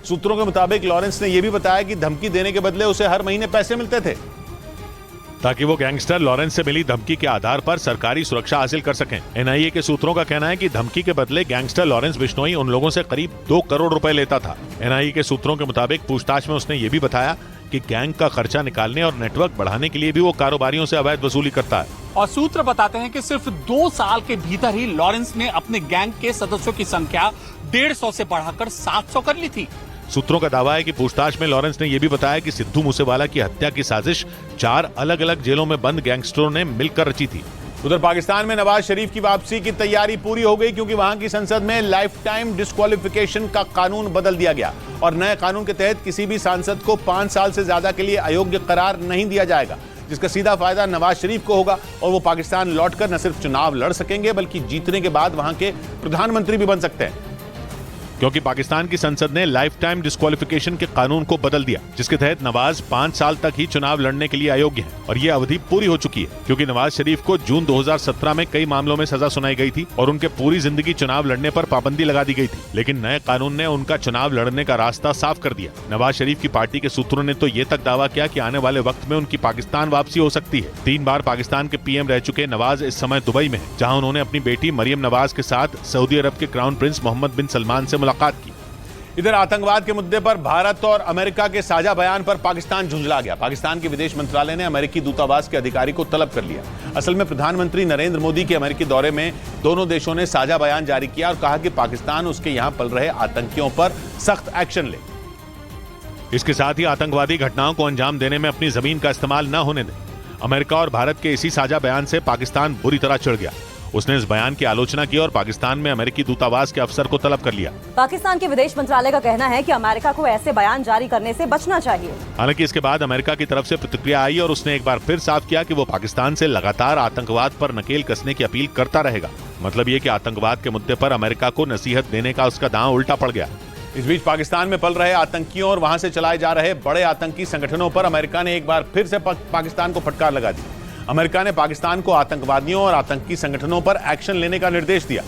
सूत्रों के मुताबिक लॉरेंस ने यह भी बताया कि धमकी देने के बदले उसे हर महीने पैसे मिलते थे। ताकि वो गैंगस्टर लॉरेंस से मिली धमकी के आधार पर सरकारी सुरक्षा हासिल कर सकें। एनआईए के सूत्रों का कहना है कि धमकी के बदले गैंगस्टर लॉरेंस बिश्नोई उन लोगों से करीब 2 करोड़ रुपए लेता था। एनआईए के सूत्रों के मुताबिक पूछताछ में उसने ये भी बताया कि गैंग का खर्चा निकालने और नेटवर्क बढ़ाने के लिए भी वो कारोबारियों से अवैध वसूली करता है। और सूत्र बताते हैं कि सिर्फ 2 साल के भीतर ही लॉरेंस ने अपने गैंग के सदस्यों की संख्या 150 से बढ़ाकर 700 कर ली थी। सूत्रों का दावा है कि पूछताछ में लॉरेंस ने यह भी बताया कि सिद्धू मूसेवाला की हत्या की साजिश 4 अलग अलग जेलों में बंद गैंगस्टरों ने मिलकर रची थी। उधर पाकिस्तान में नवाज शरीफ की वापसी की तैयारी पूरी हो गई, क्योंकि वहां की संसद में लाइफ टाइम डिस्क्वालिफिकेशन का कानून बदल दिया गया और नए कानून के तहत किसी भी सांसद को 5 साल से ज्यादा के लिए अयोग्य करार नहीं दिया जाएगा, जिसका सीधा फायदा नवाज शरीफ को होगा और वो पाकिस्तान लौटकर न सिर्फ चुनाव लड़ सकेंगे बल्कि जीतने के बाद वहां के प्रधानमंत्री भी बन सकते हैं। क्योंकि पाकिस्तान की संसद ने लाइफ टाइम डिस्क्वालिफिकेशन के कानून को बदल दिया, जिसके तहत नवाज 5 साल तक ही चुनाव लड़ने के लिए अयोग्य हैं और ये अवधि पूरी हो चुकी है, क्योंकि नवाज शरीफ को जून 2017 में कई मामलों में सजा सुनाई गई थी और उनके पूरी जिंदगी चुनाव लड़ने पर पाबंदी लगा दी गई थी। लेकिन नए कानून ने उनका चुनाव लड़ने का रास्ता साफ कर दिया। नवाज शरीफ की पार्टी के सूत्रों ने तो ये तक दावा किया कि आने वाले वक्त में उनकी पाकिस्तान वापसी हो सकती है। 3 बार पाकिस्तान के पीएम रह चुके नवाज इस समय दुबई में है, जहाँ उन्होंने अपनी बेटी मरियम नवाज के साथ सऊदी अरब के क्राउन प्रिंस मोहम्मद बिन सलमान से मुलाकात की। इधर आतंकवाद के मुद्दे पर भारत और अमेरिका के साझा बयान पर पाकिस्तान झुंझला गया। पाकिस्तान के विदेश मंत्रालय ने अमेरिकी दूतावास के अधिकारी को तलब कर लिया। असल में प्रधानमंत्री नरेंद्र मोदी के अमेरिकी दौरे में दोनों देशों ने साझा बयान जारी किया और कहा कि पाकिस्तान उसके यहां पल रहे आतंकियों पर सख्त एक्शन ले। इसके साथ ही आतंकवादी घटनाओं को अंजाम देने में अपनी जमीन का इस्तेमाल न होने दें। अमेरिका और भारत के इसी साझा बयान से पाकिस्तान बुरी तरह चिढ़ गया। उसने इस बयान की आलोचना की और पाकिस्तान में अमेरिकी दूतावास के अफसर को तलब कर लिया। पाकिस्तान के विदेश मंत्रालय का कहना है कि अमेरिका को ऐसे बयान जारी करने से बचना चाहिए। हालांकि इसके बाद अमेरिका की तरफ से प्रतिक्रिया आई और उसने एक बार फिर साफ किया कि वो पाकिस्तान से लगातार आतंकवाद पर नकेल कसने की अपील करता रहेगा। मतलब ये कि आतंकवाद के मुद्दे पर अमेरिका को नसीहत देने का उसका दांव उल्टा पड़ गया। इस बीच पाकिस्तान में पल रहे आतंकियों और वहां से चलाए जा रहे बड़े आतंकी संगठनों पर अमेरिका ने एक बार फिर से पाकिस्तान को फटकार लगा दी। अमेरिका ने पाकिस्तान को आतंकवादियों और आतंकी संगठनों पर एक्शन लेने का निर्देश दिया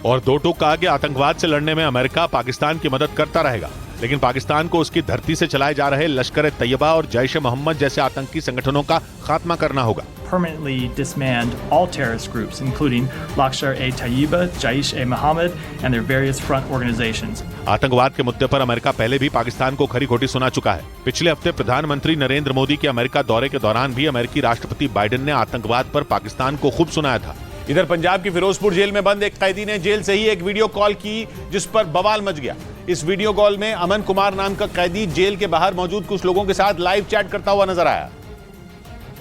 और दो टूक कहा कि आतंकवाद से लड़ने में अमेरिका पाकिस्तान की मदद करता रहेगा, लेकिन पाकिस्तान को उसकी धरती से चलाए जा रहे लश्कर ए तैयबा और जैश ए मोहम्मद जैसे आतंकी संगठनों का खात्मा करना होगा। Permanently disband all terrorist groups, including Lashkar-e-Taiba, Jaish-e-Mohammed, and their various front organizations. आतंकवाद के मुद्दे पर अमेरिका पहले भी पाकिस्तान को खरी खोटी सुना चुका है। पिछले हफ्ते प्रधानमंत्री नरेंद्र मोदी के अमेरिका दौरे के दौरान भी अमेरिकी राष्ट्रपति बाइडेन ने आतंकवाद पर पाकिस्तान को खूब सुनाया था। इधर पंजाब की फिरोजपुर जेल में बंद एक कैदी ने जेल से ही एक वीडियो कॉल की, जिस पर बवाल मच गया। इस वीडियो कॉल में अमन कुमार नाम का कैदी जेल के बाहर मौजूद कुछ लोगों के साथ लाइव चैट करता हुआ नजर आया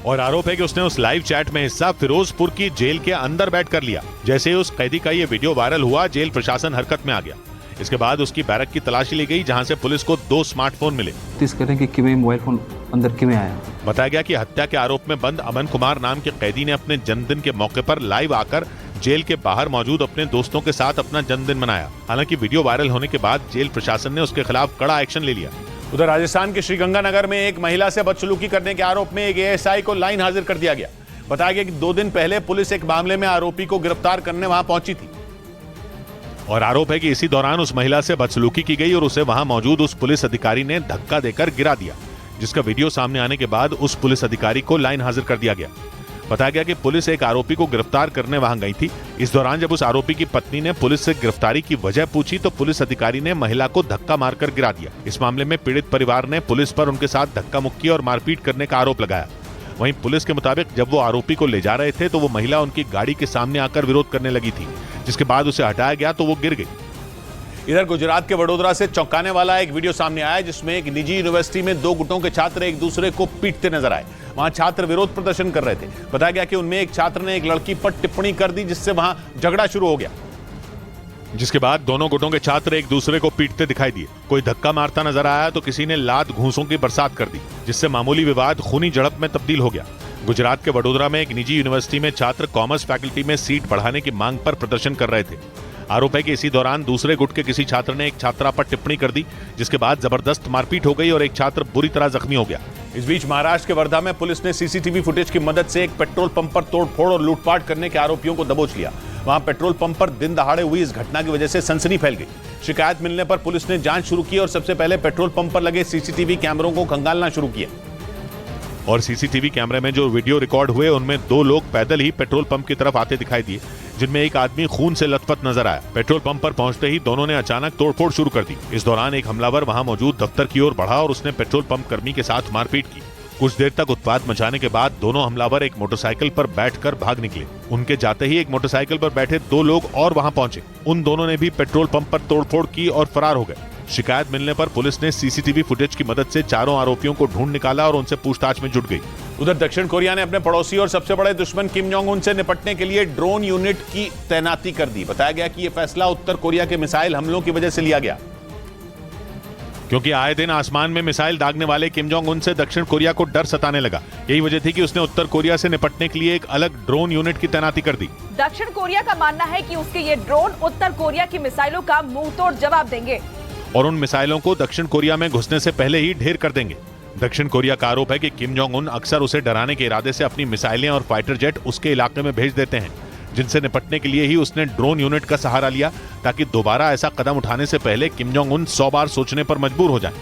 और आरोप है कि उसने उस लाइव चैट में हिस्सा फिरोजपुर की जेल के अंदर बैठ कर लिया। जैसे ही उस कैदी का ये वीडियो वायरल हुआ, जेल प्रशासन हरकत में आ गया। इसके बाद उसकी बैरक की तलाशी ली गई, जहां से पुलिस को 2 स्मार्टफोन मिले। मोबाइल फोन अंदर किमें आया। बताया गया कि हत्या के आरोप में बंद अमन कुमार नाम के कैदी ने अपने जन्मदिन के मौके पर लाइव आकर जेल के बाहर मौजूद अपने दोस्तों के साथ अपना जन्मदिन मनाया। हालांकि वीडियो वायरल होने के बाद जेल प्रशासन ने उसके खिलाफ कड़ा एक्शन ले लिया। उधर राजस्थान के श्रीगंगानगर में एक महिला से बदसलूकी करने के आरोप में एक एएसआई को लाइन हाजिर कर दिया गया। बताया गया कि 2 दिन पहले पुलिस एक मामले में आरोपी को गिरफ्तार करने वहां पहुंची थी और आरोप है कि इसी दौरान उस महिला से बदसलूकी की गई और उसे वहां मौजूद उस पुलिस अधिकारी ने धक्का देकर गिरा दिया, जिसका वीडियो सामने आने के बाद उस पुलिस अधिकारी को लाइन हाजिर कर दिया गया। बताया गया कि पुलिस एक आरोपी को गिरफ्तार करने वहां गई थी। इस दौरान जब उस आरोपी की पत्नी ने पुलिस से गिरफ्तारी की वजह पूछी तो पुलिस अधिकारी ने महिला को धक्का मारकर गिरा दिया। इस मामले में पीड़ित परिवार ने पुलिस पर उनके साथ धक्का मुक्की और मारपीट करने का आरोप लगाया। वहीं पुलिस के मुताबिक जब वो आरोपी को ले जा रहे थे तो वो महिला उनकी गाड़ी के सामने आकर विरोध करने लगी थी, जिसके बाद उसे हटाया गया तो वो गिर गई। इधर गुजरात के वडोदरा से चौंकाने वाला एक वीडियो सामने आया, जिसमें एक निजी यूनिवर्सिटी में 2 गुटों के छात्र एक दूसरे को पीटते नजर आए। वहां छात्र विरोध प्रदर्शन कर रहे थे। बताया गया कि उनमें एक छात्र ने एक लड़की पर टिप्पणी कर दी, जिससे वहां झगड़ा शुरू हो गया, जिसके बाद दोनों गुटों के छात्र एक दूसरे को पीटते दिखाई दिए। कोई धक्का मारता नजर आया तो किसी ने लात घूंसों की बरसात कर दी, जिससे मामूली विवाद खूनी झड़प में तब्दील हो गया। गुजरात के वडोदरा में एक निजी यूनिवर्सिटी में छात्र कॉमर्स फैकल्टी में सीट बढ़ाने की मांग पर प्रदर्शन कर रहे थे। आरोप है कि इसी दौरान दूसरे गुट के किसी छात्र ने एक छात्रा पर टिप्पणी कर दी, जिसके बाद जबरदस्त मारपीट हो गई और एक छात्र बुरी तरह जख्मी हो गया। इस बीच महाराष्ट्र के वर्धा में पुलिस ने सीसीटीवी फुटेज की मदद से एक पेट्रोल पंप पर तोड़फोड़ और लूटपाट करने के आरोपियों को दबोच लिया। वहां पेट्रोल पंप पर दिन दहाड़े हुई इस घटना की वजह से सनसनी फैल गई। शिकायत मिलने पर पुलिस ने जांच शुरू की और सबसे पहले पेट्रोल पंप पर लगे सीसीटीवी कैमरों को खंगालना शुरू किया और सीसीटीवी कैमरे में जो वीडियो रिकॉर्ड हुए उनमें 2 लोग पैदल ही पेट्रोल पंप की तरफ आते दिखाई दिए, जिनमें एक आदमी खून से लथपथ नजर आया। पेट्रोल पंप पर पहुंचते ही दोनों ने अचानक तोड़फोड़ शुरू कर दी। इस दौरान एक हमलावर वहां मौजूद दफ्तर की ओर बढ़ा और उसने पेट्रोल पंप कर्मी के साथ मारपीट की। कुछ देर तक उत्पात मचाने के बाद दोनों हमलावर एक मोटरसाइकिल पर बैठकर भाग निकले। उनके जाते ही एक मोटरसाइकिल पर बैठे 2 लोग और वहां पहुंचे। उन दोनों ने भी पेट्रोल पंप पर तोड़फोड़ की और फरार हो गए। शिकायत मिलने पर पुलिस ने सीसीटीवी फुटेज की मदद से चारों आरोपियों को ढूंढ निकाला और उनसे पूछताछ में जुट गई। उधर दक्षिण कोरिया ने अपने पड़ोसी और सबसे बड़े दुश्मन किम जोंग उन से निपटने के लिए ड्रोन यूनिट की तैनाती कर दी। बताया गया कि यह फैसला उत्तर कोरिया के मिसाइल हमलों की वजह से लिया गया, क्योंकि आए दिन आसमान में मिसाइल दागने वाले किम जोंग उन से दक्षिण कोरिया को डर सताने लगा। यही वजह थी कि उसने उत्तर कोरिया से निपटने के लिए एक अलग ड्रोन यूनिट की तैनाती कर दी। दक्षिण कोरिया का मानना है कि उसके ये ड्रोन उत्तर कोरिया की मिसाइलों का मुंहतोड़ जवाब देंगे और उन मिसाइलों को दक्षिण कोरिया में घुसने से पहले ही ढेर कर देंगे। दक्षिण कोरिया का आरोप है कि किम जोंग उन अक्सर उसे डराने के इरादे से अपनी मिसाइलें और फाइटर जेट उसके इलाके में भेज देते हैं, जिनसे निपटने के लिए ही उसने ड्रोन यूनिट का सहारा लिया, ताकि दोबारा ऐसा कदम उठाने से पहले किम जोंग उन 100 बार सोचने पर मजबूर हो जाए।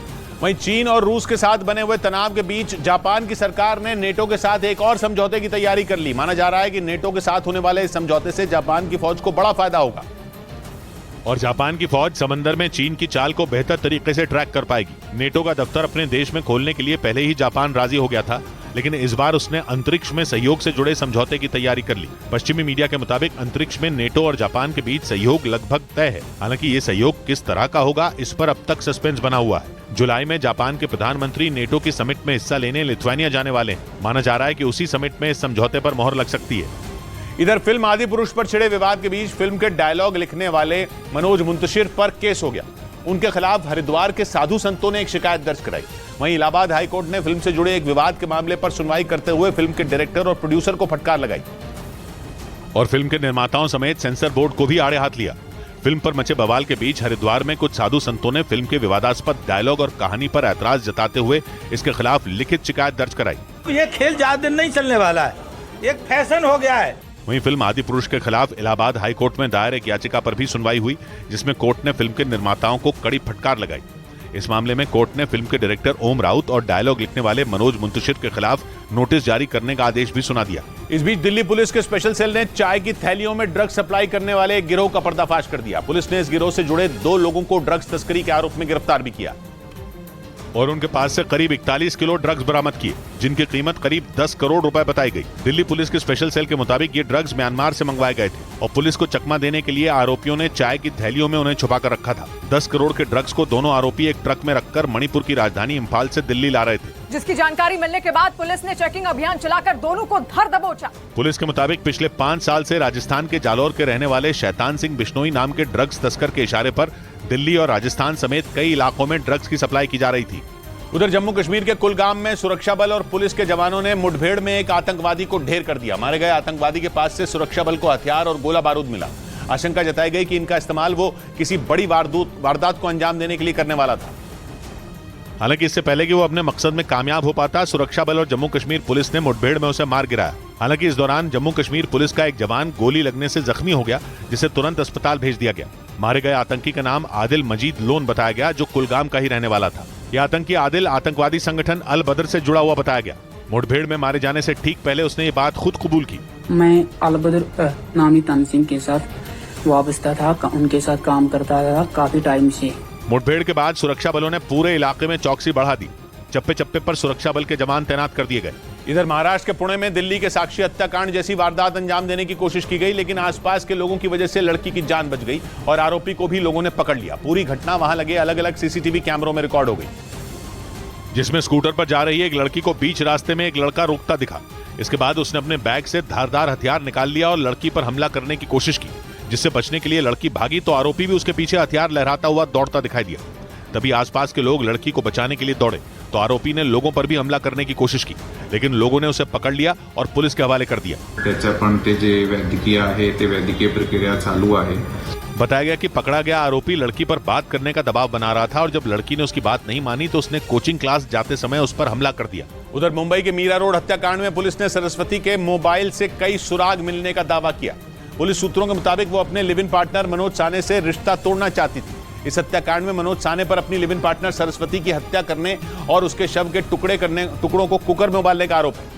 वहीं चीन और रूस के साथ बने हुए तनाव के बीच जापान की सरकार ने नेटो के साथ एक और समझौते की तैयारी कर ली। माना जा रहा है कि नेटो के साथ होने वाले इस समझौते से जापान की फौज को बड़ा फायदा होगा और जापान की फौज समंदर में चीन की चाल को बेहतर तरीके से ट्रैक कर पाएगी। नेटो का दफ्तर अपने देश में खोलने के लिए पहले ही जापान राजी हो गया था, लेकिन इस बार उसने अंतरिक्ष में सहयोग से जुड़े समझौते की तैयारी कर ली। पश्चिमी मीडिया के मुताबिक अंतरिक्ष में नेटो और जापान के बीच सहयोग लगभग तय है। हालांकि ये सहयोग किस तरह का होगा, इस पर अब तक सस्पेंस बना हुआ है। जुलाई में जापान के प्रधानमंत्री नेटो की समिट में हिस्सा लेने लिथुआनिया जाने वाले हैं। माना जा रहा है कि उसी समिट में इस समझौते पर मोहर लग सकती है। इधर फिल्म आदि पुरुष पर छिड़े विवाद के बीच फिल्म के डायलॉग लिखने वाले मनोज मुंतशिर पर केस हो गया। उनके खिलाफ हरिद्वार के साधु संतों ने एक शिकायत दर्ज कराई। वहीं इलाहाबाद हाईकोर्ट ने फिल्म से जुड़े एक विवाद के मामले पर सुनवाई करते हुए फिल्म के डायरेक्टर और प्रोड्यूसर को फटकार लगाई और फिल्म के निर्माताओं समेत सेंसर बोर्ड को भी आड़े हाथ लिया। फिल्म पर मचे बवाल के बीच हरिद्वार में कुछ साधु संतों ने फिल्म के विवादास्पद डायलॉग और कहानी पर ऐतराज जताते हुए इसके खिलाफ लिखित शिकायत दर्ज कराई। ये खेल ज्यादा दिन नहीं चलने वाला है, एक फैशन हो गया है। वहीं फिल्म आदि पुरुष के खिलाफ इलाहाबाद हाईकोर्ट में दायर एक याचिका पर भी सुनवाई हुई, जिसमें कोर्ट ने फिल्म के निर्माताओं को कड़ी फटकार लगाई। इस मामले में कोर्ट ने फिल्म के डायरेक्टर ओम राउत और डायलॉग लिखने वाले मनोज मुंतशिर के खिलाफ नोटिस जारी करने का आदेश भी सुना दिया। इस बीच दिल्ली पुलिस के स्पेशल सेल ने चाय की थैलियों में ड्रग्स सप्लाई करने वाले एक गिरोह का पर्दाफाश कर दिया। पुलिस ने इस गिरोह से जुड़े 2 लोगों को ड्रग्स तस्करी के आरोप में गिरफ्तार भी किया और उनके पास से करीब 41 किलो ड्रग्स बरामद किए, जिनकी कीमत करीब 10 करोड़ रुपए बताई गई। दिल्ली पुलिस के स्पेशल सेल के मुताबिक ये ड्रग्स म्यांमार से मंगवाए गए थे और पुलिस को चकमा देने के लिए आरोपियों ने चाय की थैलियों में उन्हें छुपा कर रखा था। 10 करोड़ के ड्रग्स को दोनों आरोपी एक ट्रक में रखकर मणिपुर की राजधानी इम्फाल से दिल्ली ला रहे थे, जिसकी जानकारी मिलने के बाद पुलिस ने चेकिंग अभियान चलाकर दोनों को धर दबोचा। पुलिस के मुताबिक पिछले 5 साल से राजस्थान के जालौर के रहने वाले शैतान सिंह बिश्नोई नाम के ड्रग्स तस्कर के इशारे पर दिल्ली और राजस्थान समेत कई इलाकों में ड्रग्स की सप्लाई की जा रही थी। उधर जम्मू कश्मीर के कुलगाम में सुरक्षा बल और पुलिस के जवानों ने मुठभेड़ में एक आतंकवादी को ढेर कर दिया। मारे गए आतंकवादी के पास से सुरक्षा बल को हथियार और गोला बारूद मिला। आशंका जताई गई कि इनका इस्तेमाल वो किसी बड़ी वारदात को अंजाम देने के लिए करने वाला था। हालांकि इससे पहले कि वो अपने मकसद में कामयाब हो पाता, सुरक्षा बल और जम्मू कश्मीर पुलिस ने मुठभेड़ में उसे मार गिराया। हालांकि इस दौरान जम्मू कश्मीर पुलिस का एक जवान गोली लगने से जख्मी हो गया, जिसे तुरंत अस्पताल भेज दिया गया। मारे गए आतंकी का नाम आदिल मजीद लोन बताया गया, जो कुलगाम का ही रहने वाला था। यह आतंकी आदिल आतंकवादी संगठन अल बदर से जुड़ा हुआ बताया गया। मुठभेड़ में मारे जाने से ठीक पहले उसने ये बात खुद कबूल की। मैं अल बदर नामी तंजीम के साथ वाबस्ता था, उनके साथ काम करता था काफी टाइम से। मुठभेड़ के बाद सुरक्षा बलों ने पूरे इलाके में चौकसी बढ़ा दी। चप्पे चप्पे पर सुरक्षा बल के जवान तैनात कर दिए गए। इधर महाराष्ट्र के पुणे में दिल्ली के साक्षी हत्याकांड जैसी वारदात अंजाम देने की कोशिश की गई, लेकिन आसपास के लोगों की वजह से लड़की की जान बच गई और आरोपी को भी लोगों ने पकड़ लिया। पूरी घटना वहां लगे अलग अलग सीसीटीवी कैमरों में रिकॉर्ड हो गई, जिसमें स्कूटर पर जा रही एक लड़की को बीच रास्ते में एक लड़का रोकता दिखा। इसके बाद उसने अपने बैग से धारदार हथियार निकाल लिया और लड़की पर हमला करने की कोशिश की, जिससे बचने के लिए लड़की भागी तो आरोपी भी उसके पीछे हथियार लहराता हुआ दौड़ता दिखाई दिया। तभी आसपास के लोग लड़की को बचाने के लिए दौड़े तो आरोपी ने लोगों पर भी हमला करने की कोशिश की, लेकिन लोगों ने उसे पकड़ लिया और पुलिस के हवाले कर दिया। त्याचा पण ते जे वैद्यकीय आहे ते वैद्यकीय प्रक्रिया चालू आहे। बताया गया कि पकड़ा गया आरोपी लड़की पर बात करने का दबाव बना रहा था और जब लड़की ने उसकी बात नहीं मानी तो उसने कोचिंग क्लास जाते समय उस पर हमला कर दिया। उधर मुंबई के मीरा रोड हत्याकांड में पुलिस ने सरस्वती के मोबाइल से कई सुराग मिलने का दावा किया। पुलिस सूत्रों के मुताबिक वो अपने लिव इन पार्टनर मनोज साने से रिश्ता तोड़ना चाहती थी। इस हत्याकांड में मनोज साने पर अपनी लिव इन पार्टनर सरस्वती की हत्या करने और उसके शव के टुकड़ों को कुकर में उबालने का आरोप है,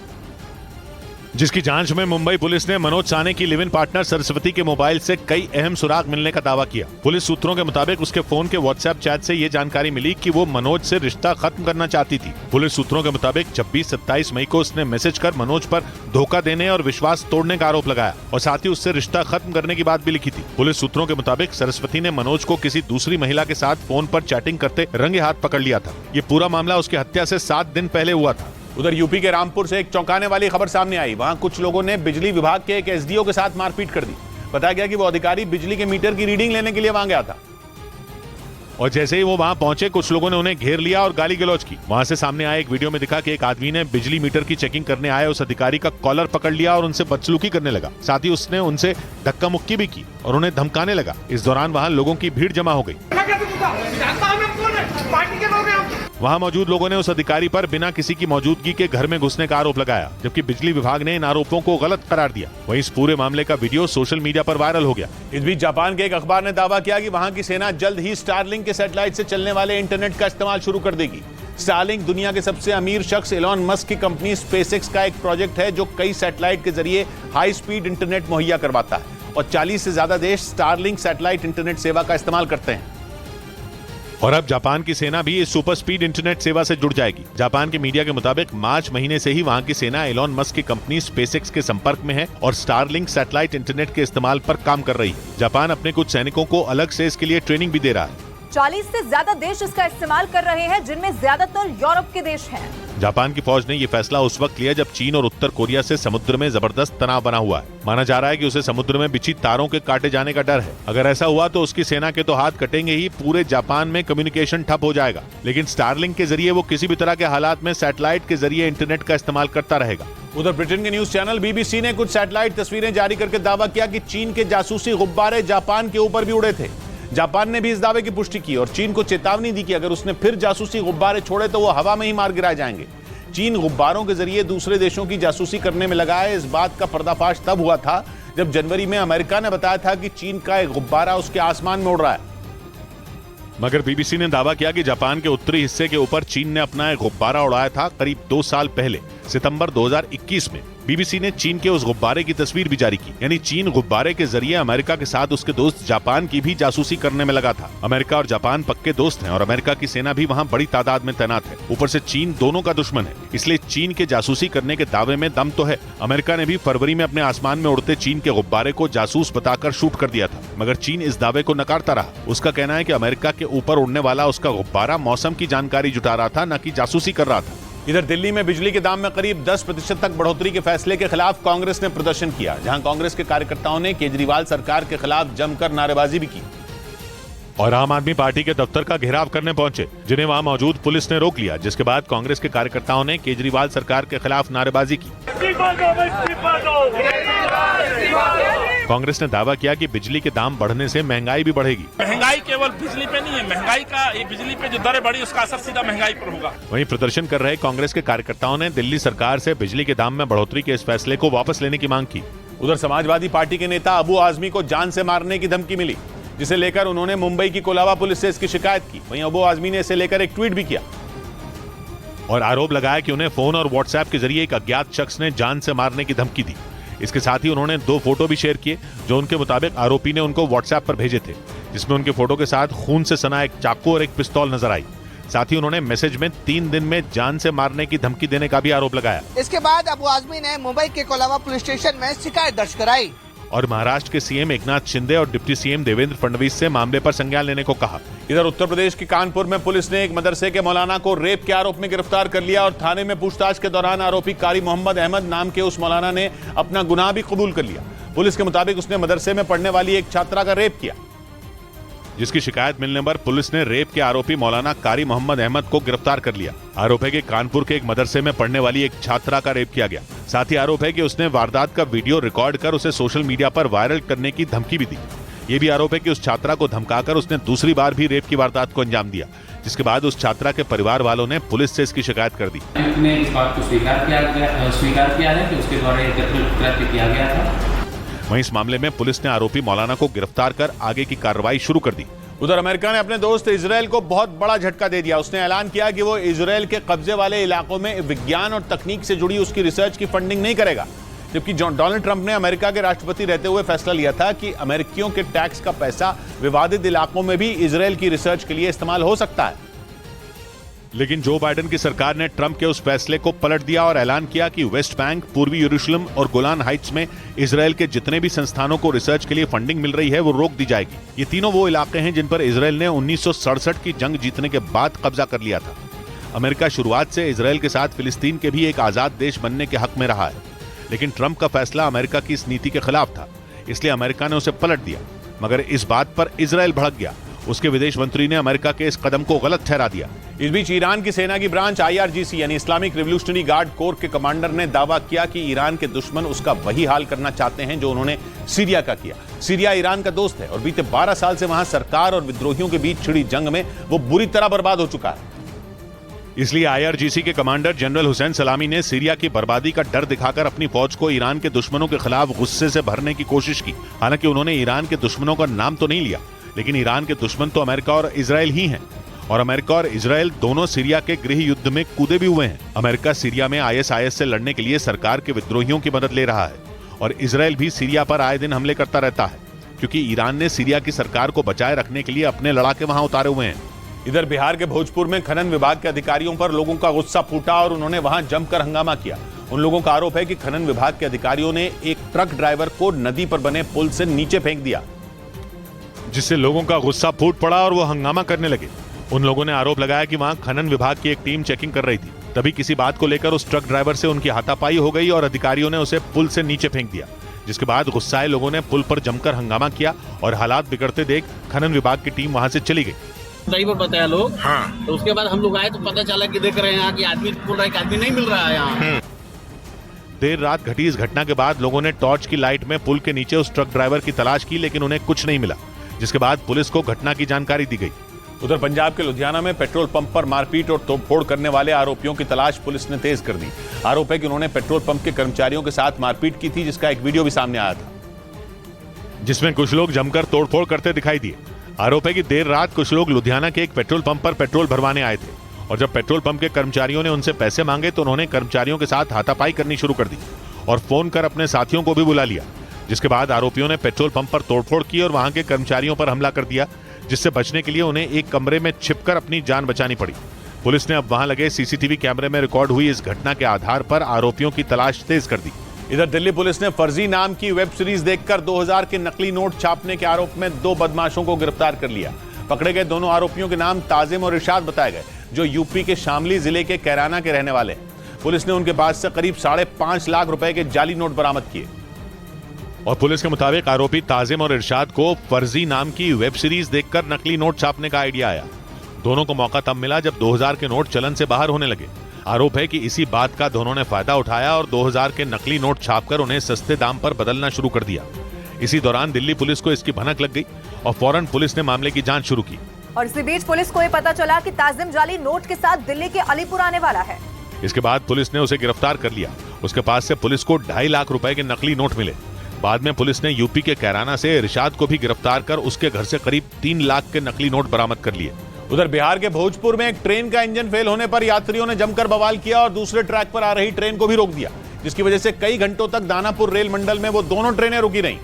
जिसकी जांच में मुंबई पुलिस ने मनोज साने की लिव इन पार्टनर सरस्वती के मोबाइल से कई अहम सुराग मिलने का दावा किया। पुलिस सूत्रों के मुताबिक उसके फोन के व्हाट्सएप चैट से ये जानकारी मिली कि वो मनोज से रिश्ता खत्म करना चाहती थी। पुलिस सूत्रों के मुताबिक 26-27 मई को उसने मैसेज कर मनोज पर धोखा देने और विश्वास तोड़ने का आरोप लगाया और साथ ही उससे रिश्ता खत्म करने की बात भी लिखी थी। पुलिस सूत्रों के मुताबिक सरस्वती ने मनोज को किसी दूसरी महिला के साथ फोन पर चैटिंग करते रंगे हाथ पकड़ लिया था। ये पूरा मामला उसकी हत्या से 7 दिन पहले हुआ था। उधर यूपी के रामपुर से एक चौंकाने वाली खबर सामने आई। वहां कुछ लोगों ने बिजली विभाग के एक एसडीओ के साथ मारपीट कर दी। बताया गया कि वो अधिकारी बिजली के मीटर की रीडिंग लेने के लिए वहां गया था और जैसे ही वो वहां पहुंचे कुछ लोगों ने उन्हें घेर लिया और गाली गलौज की। वहां से सामने आए एक वीडियो में दिखा कि एक आदमी ने बिजली मीटर की चेकिंग करने आए उस अधिकारी का कॉलर पकड़ लिया और उनसे बदसलूकी करने लगा। साथ ही उसने उनसे धक्का मुक्की भी की और उन्हें धमकाने लगा। इस दौरान वहां लोगों की भीड़ जमा हो गई। वहां मौजूद लोगों ने उस अधिकारी पर बिना किसी की मौजूदगी के घर में घुसने का आरोप लगाया, जबकि बिजली विभाग ने इन आरोपों को गलत करार दिया। वहीं इस पूरे मामले का वीडियो सोशल मीडिया पर वायरल हो गया। इस बीच जापान के एक अखबार ने दावा किया कि वहां की सेना जल्द ही स्टारलिंक के सैटेलाइट से चलने वाले इंटरनेट का इस्तेमाल शुरू कर देगी। स्टारलिंक दुनिया के सबसे अमीर शख्स एलॉन मस्क की कंपनी स्पेसएक्स का एक प्रोजेक्ट है जो कई सैटेलाइट के जरिए हाई स्पीड इंटरनेट मुहैया करवाता है और 40 से ज्यादा देश स्टारलिंक सैटेलाइट इंटरनेट सेवा का इस्तेमाल करते हैं। और अब जापान की सेना भी इस सुपर स्पीड इंटरनेट सेवा से जुड़ जाएगी। जापान के मीडिया के मुताबिक मार्च महीने से ही वहां की सेना एलॉन मस्क की कंपनी स्पेसएक्स के संपर्क में है और स्टारलिंक सैटेलाइट इंटरनेट के इस्तेमाल पर काम कर रही है। जापान अपने कुछ सैनिकों को अलग से इसके लिए ट्रेनिंग भी दे रहा है। 40 से ज्यादा देश इसका इस्तेमाल कर रहे हैं, जिनमें ज्यादातर यूरोप के देश हैं। जापान की फौज ने ये फैसला उस वक्त लिया जब चीन और उत्तर कोरिया से समुद्र में जबरदस्त तनाव बना हुआ है। माना जा रहा है कि उसे समुद्र में बिछी तारों के काटे जाने का डर है। अगर ऐसा हुआ तो उसकी सेना के तो हाथ कटेंगे ही, पूरे जापान में कम्युनिकेशन ठप हो जाएगा। लेकिन स्टारलिंक के जरिए वो किसी भी तरह के हालात में सैटेलाइट के जरिए इंटरनेट का इस्तेमाल करता रहेगा। उधर ब्रिटेन के न्यूज चैनल बीबीसी ने कुछ सैटेलाइट तस्वीरें जारी करके दावा किया कि चीन के जासूसी गुब्बारे जापान के ऊपर भी उड़े थे। जापान ने भी इस दावे की पुष्टि की और चीन को चेतावनी दी कि अगर उसने फिर जासूसी गुब्बारे छोड़े तो वो हवा में ही मार गिराए जाएंगे। चीन गुब्बारों के जरिए दूसरे देशों की जासूसी करने में लगा है। इस बात का पर्दाफाश तब हुआ था जब जनवरी में अमेरिका ने बताया था कि चीन का एक गुब्बारा उसके आसमान में उड़ रहा है। मगर बीबीसी ने दावा किया कि जापान के उत्तरी हिस्से के ऊपर चीन ने अपना एक गुब्बारा उड़ाया था करीब 2 साल पहले, सितंबर 2021 में। बीबीसी ने चीन के उस गुब्बारे की तस्वीर भी जारी की। यानी चीन गुब्बारे के जरिए अमेरिका के साथ उसके दोस्त जापान की भी जासूसी करने में लगा था। अमेरिका और जापान पक्के दोस्त हैं और अमेरिका की सेना भी वहां बड़ी तादाद में तैनात है। ऊपर से चीन दोनों का दुश्मन है, इसलिए चीन के जासूसी करने के दावे में दम तो है। अमेरिका ने भी फरवरी में अपने आसमान में उड़ते चीन के गुब्बारे को जासूस बताकर शूट कर दिया था, मगर चीन इस दावे को नकारता रहा। उसका कहना है कि अमेरिका के ऊपर उड़ने वाला उसका गुब्बारा मौसम की जानकारी जुटा रहा था, न कि जासूसी कर रहा था। इधर दिल्ली में बिजली के दाम में करीब 10% तक बढ़ोतरी के फैसले के खिलाफ कांग्रेस ने प्रदर्शन किया, जहां कांग्रेस के कार्यकर्ताओं ने केजरीवाल सरकार के खिलाफ जमकर नारेबाजी भी की और आम आदमी पार्टी के दफ्तर का घेराव करने पहुंचे, जिन्हें वहां मौजूद पुलिस ने रोक लिया। जिसके बाद कांग्रेस के कार्यकर्ताओं ने केजरीवाल सरकार के खिलाफ नारेबाजी की। कांग्रेस ने दावा किया कि बिजली के दाम बढ़ने से महंगाई भी बढ़ेगी। महंगाई केवल बिजली पे नहीं है, महंगाई का ये बिजली पे जो दरें बढ़ी उसका असर सीधा महंगाई पर होगा। वहीं प्रदर्शन कर रहे कांग्रेस के कार्यकर्ताओं ने दिल्ली सरकार से बिजली के दाम में बढ़ोतरी के इस फैसले को वापस लेने की मांग की। उधर समाजवादी पार्टी के नेता अबू आजमी को जान से मारने की धमकी मिली, जिसे लेकर उन्होंने मुंबई की कोलाबा पुलिस से इसकी शिकायत की। वहीं अबू आजमी ने इसे लेकर एक ट्वीट भी किया और आरोप लगाया कि उन्हें फोन और व्हाट्सएप के जरिए एक अज्ञात शख्स ने जान से मारने की धमकी दी। इसके साथ ही उन्होंने 2 फोटो भी शेयर किए जो उनके मुताबिक आरोपी ने उनको व्हाट्सएप पर भेजे थे, जिसमें उनके फोटो के साथ खून से सना एक चाकू और एक पिस्तौल नजर आई। साथ ही उन्होंने मैसेज में 3 दिन में जान से मारने की धमकी देने का भी आरोप लगाया। इसके बाद अबू आजमी ने मुंबई के कोलाबा पुलिस स्टेशन में शिकायत दर्ज कराई और महाराष्ट्र के सीएम एकनाथ शिंदे और डिप्टी सीएम देवेंद्र फडणवीस से मामले पर संज्ञान लेने को कहा। इधर उत्तर प्रदेश के कानपुर में पुलिस ने एक मदरसे के मौलाना को रेप के आरोप में गिरफ्तार कर लिया और थाने में पूछताछ के दौरान आरोपी कारी मोहम्मद अहमद नाम के उस मौलाना ने अपना गुनाह भी कबूल कर लिया। पुलिस के मुताबिक उसने मदरसे में पढ़ने वाली एक छात्रा का रेप किया, जिसकी शिकायत मिलने पर पुलिस ने रेप के आरोपी मौलाना कारी मोहम्मद अहमद को गिरफ्तार कर लिया। आरोप है कि कानपुर के एक मदरसे में पढ़ने वाली एक छात्रा का रेप किया गया। साथ ही आरोप है कि उसने वारदात का वीडियो रिकॉर्ड कर उसे सोशल मीडिया पर वायरल करने की धमकी भी दी। ये भी आरोप है कि उस छात्रा को धमकाकर उसने दूसरी बार भी रेप की वारदात को अंजाम दिया, जिसके बाद उस छात्रा के परिवार वालों ने पुलिस से इसकी शिकायत कर दी। ने इस बात को स्वीकार किया है कि उसके द्वारा एक कृत्य किया गया था। वहीं इस मामले में पुलिस ने आरोपी मौलाना को गिरफ्तार कर आगे की कार्रवाई शुरू कर दी। उधर अमेरिका ने अपने दोस्त इजराइल को बहुत बड़ा झटका दे दिया। उसने ऐलान किया कि वो इजराइल के कब्जे वाले इलाकों में विज्ञान और तकनीक से जुड़ी उसकी रिसर्च की फंडिंग नहीं करेगा। जबकि डोनाल्ड ट्रंप ने अमेरिका के राष्ट्रपति रहते हुए फैसला लिया था कि अमेरिकियों के टैक्स का पैसा विवादित इलाकों में भी इजराइल की रिसर्च के लिए इस्तेमाल हो सकता है। लेकिन जो बाइडेन की सरकार ने ट्रंप के उस फैसले को पलट दिया और ऐलान किया कि वेस्ट बैंक, पूर्वी यरूशलेम और गोलान हाइट्स में इजराइल के जितने भी संस्थानों को रिसर्च के लिए फंडिंग मिल रही है वो रोक दी जाएगी। ये तीनों वो इलाके हैं जिन पर इजराइल ने 1967 की जंग जीतने के बाद कब्जा कर लिया था। अमेरिका शुरुआत से इजराइल के साथ फिलिस्तीन के भी एक आजाद देश बनने के हक में रहा है, लेकिन ट्रंप का फैसला अमेरिका की इस नीति के खिलाफ था, इसलिए अमेरिका ने उसे पलट दिया। मगर इस बात पर इजराइल भड़क गया। उसके विदेश मंत्री ने अमेरिका के इस कदम को गलत ठहरा दिया। इस बीच ईरान की सेना की ब्रांच IRGC यानी इस्लामिक रिवोल्यूशनरी गार्ड कोर के कमांडर ने दावा किया कि ईरान के दुश्मन उसका वही हाल करना चाहते हैं जो उन्होंने सीरिया का किया। सीरिया ईरान का दोस्त है और बीते 12 साल से वहां सरकार और विद्रोहियों के बीच छिड़ी जंग में वो बुरी तरह बर्बाद हो चुका है। इसलिए IRGC के कमांडर जनरल हुसैन सलामी ने सीरिया की बर्बादी का डर दिखाकर अपनी फौज को ईरान के दुश्मनों के खिलाफ गुस्से से भरने की कोशिश की। हालांकि उन्होंने ईरान के दुश्मनों का नाम तो नहीं लिया, लेकिन ईरान के दुश्मन तो अमेरिका और इजराइल ही हैं। और अमेरिका और इजराइल दोनों सीरिया के गृह युद्ध में कूदे भी हुए हैं। अमेरिका सीरिया में ISIS से लड़ने के लिए सरकार के विद्रोहियों की मदद ले रहा है और इजराइल भी सीरिया पर आए दिन हमले करता रहता है, क्योंकि ईरान ने सीरिया की सरकार को बचाए रखने के लिए अपने लड़ाके वहां उतारे हुए हैं। इधर बिहार के भोजपुर में खनन विभाग के अधिकारियों पर लोगों का गुस्सा फूटा और उन्होंने वहां जमकर हंगामा किया। उन लोगों का आरोप है कि खनन विभाग के अधिकारियों ने एक ट्रक ड्राइवर को नदी पर बने पुल से नीचे फेंक दिया, जिससे लोगों का गुस्सा फूट पड़ा और वो हंगामा करने लगे। उन लोगों ने आरोप लगाया कि वहां खनन विभाग की एक टीम चेकिंग कर रही थी, तभी किसी बात को लेकर उस ट्रक ड्राइवर से उनकी हाथापाई हो गई और अधिकारियों ने उसे पुल से नीचे फेंक दिया। जिसके बाद गुस्साए लोगों ने पुल पर जमकर हंगामा किया और हालात बिगड़ते देख खनन विभाग की टीम वहां से चली गई। ड्राइवर बताया लोग, हाँ। तो उसके बाद हम लोग आए तो पता चला कि देख रहे हैं कि आदमी बोल रहा है कि आदमी नहीं मिल रहा है यहाँ। देर रात घटी इस घटना के बाद लोगों ने टॉर्च की लाइट में पुल के नीचे उस ट्रक ड्राइवर की तलाश की, लेकिन उन्हें कुछ नहीं मिला, जिसके बाद पुलिस को घटना की जानकारी दी गई। उधर पंजाब के लुधियाना में पेट्रोल पंप पर मारपीट और तोड़फोड़ करने वाले आरोपियों की तलाश पुलिस ने तेज कर दी। आरोप है कि उन्होंने पेट्रोल पंप के कर्मचारियों के साथ मारपीट की थी, जिसका एक वीडियो भी सामने आया था, जिसमें कुछ लोग जमकर तोड़फोड़ करते दिखाई दिए। आरोप है कि देर रात कुछ लोग लुधियाना के एक पेट्रोल पंप पर पेट्रोल भरवाने आए थे और जब पेट्रोल पंप के कर्मचारियों ने उनसे पैसे मांगे तो उन्होंने कर्मचारियों के साथ हाथापाई करनी शुरू कर दी और फोन कर अपने साथियों को भी बुला लिया। जिसके बाद आरोपियों ने पेट्रोल पंप पर तोड़फोड़ की और वहां के कर्मचारियों पर हमला कर दिया, जिससे बचने के लिए उन्हें एक कमरे में छिपकर अपनी जान बचानी पड़ी। पुलिस ने अब वहां लगे CCTV कैमरे में रिकॉर्ड हुई इस घटना के आधार पर आरोपियों की तलाश तेज कर दी। इधर दिल्ली पुलिस ने फर्जी नाम की वेब सीरीज देखकर 2000 के नकली नोट छापने के आरोप में 2 बदमाशों को गिरफ्तार कर लिया। पकड़े गए दोनों आरोपियों के नाम ताजिम और इरशाद बताए गए, जो यूपी के शामली जिले के कैराना के रहने वाले हैं। पुलिस ने उनके पास से करीब 5.5 लाख रुपए के जाली नोट बरामद किए। और पुलिस के मुताबिक आरोपी ताजिम और इरशाद को फर्जी नाम की वेब सीरीज देखकर नकली नोट छापने का आइडिया आया। दोनों को मौका तब मिला जब 2000 के नोट चलन से बाहर होने लगे। आरोप है कि इसी बात का दोनों ने फायदा उठाया और 2000 के नकली नोट छापकर उन्हें सस्ते दाम पर बदलना शुरू कर दिया। इसी दौरान दिल्ली पुलिस को इसकी भनक लग गई और फौरन पुलिस ने मामले की जांच शुरू की। और इसी बीच पुलिस को यह पता चला कि ताजिम जाली नोट के साथ दिल्ली के अलीपुर आने वाला है। इसके बाद पुलिस ने उसे गिरफ्तार कर लिया। उसके पास से पुलिस को 2.5 लाख रुपए के नकली नोट मिले। बाद में पुलिस ने यूपी के कैराना से इरशाद को भी गिरफ्तार कर उसके घर से करीब 3 लाख के नकली नोट बरामद कर लिए। उधर बिहार के भोजपुर में एक ट्रेन का इंजन फेल होने पर यात्रियों ने जमकर बवाल किया और दूसरे ट्रैक पर आ रही ट्रेन को भी रोक दिया, जिसकी वजह से कई घंटों तक दानापुर रेल मंडल में वो दोनों ट्रेनें रुकी रहीं।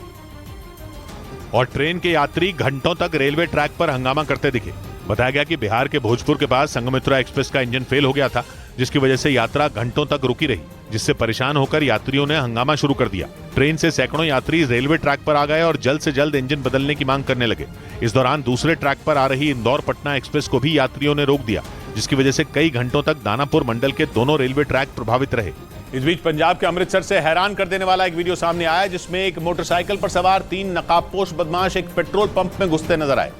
और ट्रेन के यात्री घंटों तक रेलवे ट्रैक पर हंगामा करते दिखे। बताया गया कि बिहार के भोजपुर के पास संघमित्रा एक्सप्रेस का इंजन फेल हो गया था, जिसकी वजह से यात्रा घंटों तक रुकी रही, जिससे परेशान होकर यात्रियों ने हंगामा शुरू कर दिया। ट्रेन से सैकड़ों यात्री रेलवे ट्रैक पर आ गए और जल्द से जल्द इंजन बदलने की मांग करने लगे। इस दौरान दूसरे ट्रैक पर आ रही इंदौर पटना एक्सप्रेस को भी यात्रियों ने रोक दिया, जिसकी वजह से कई घंटों तक दानापुर मंडल के दोनों रेलवे ट्रैक प्रभावित रहे। इस बीच पंजाब के अमृतसर से हैरान कर देने वाला एक वीडियो सामने आया, जिसमें एक मोटरसाइकिल पर सवार 3 नकाबपोश बदमाश एक पेट्रोल पंप में घुसते नजर आए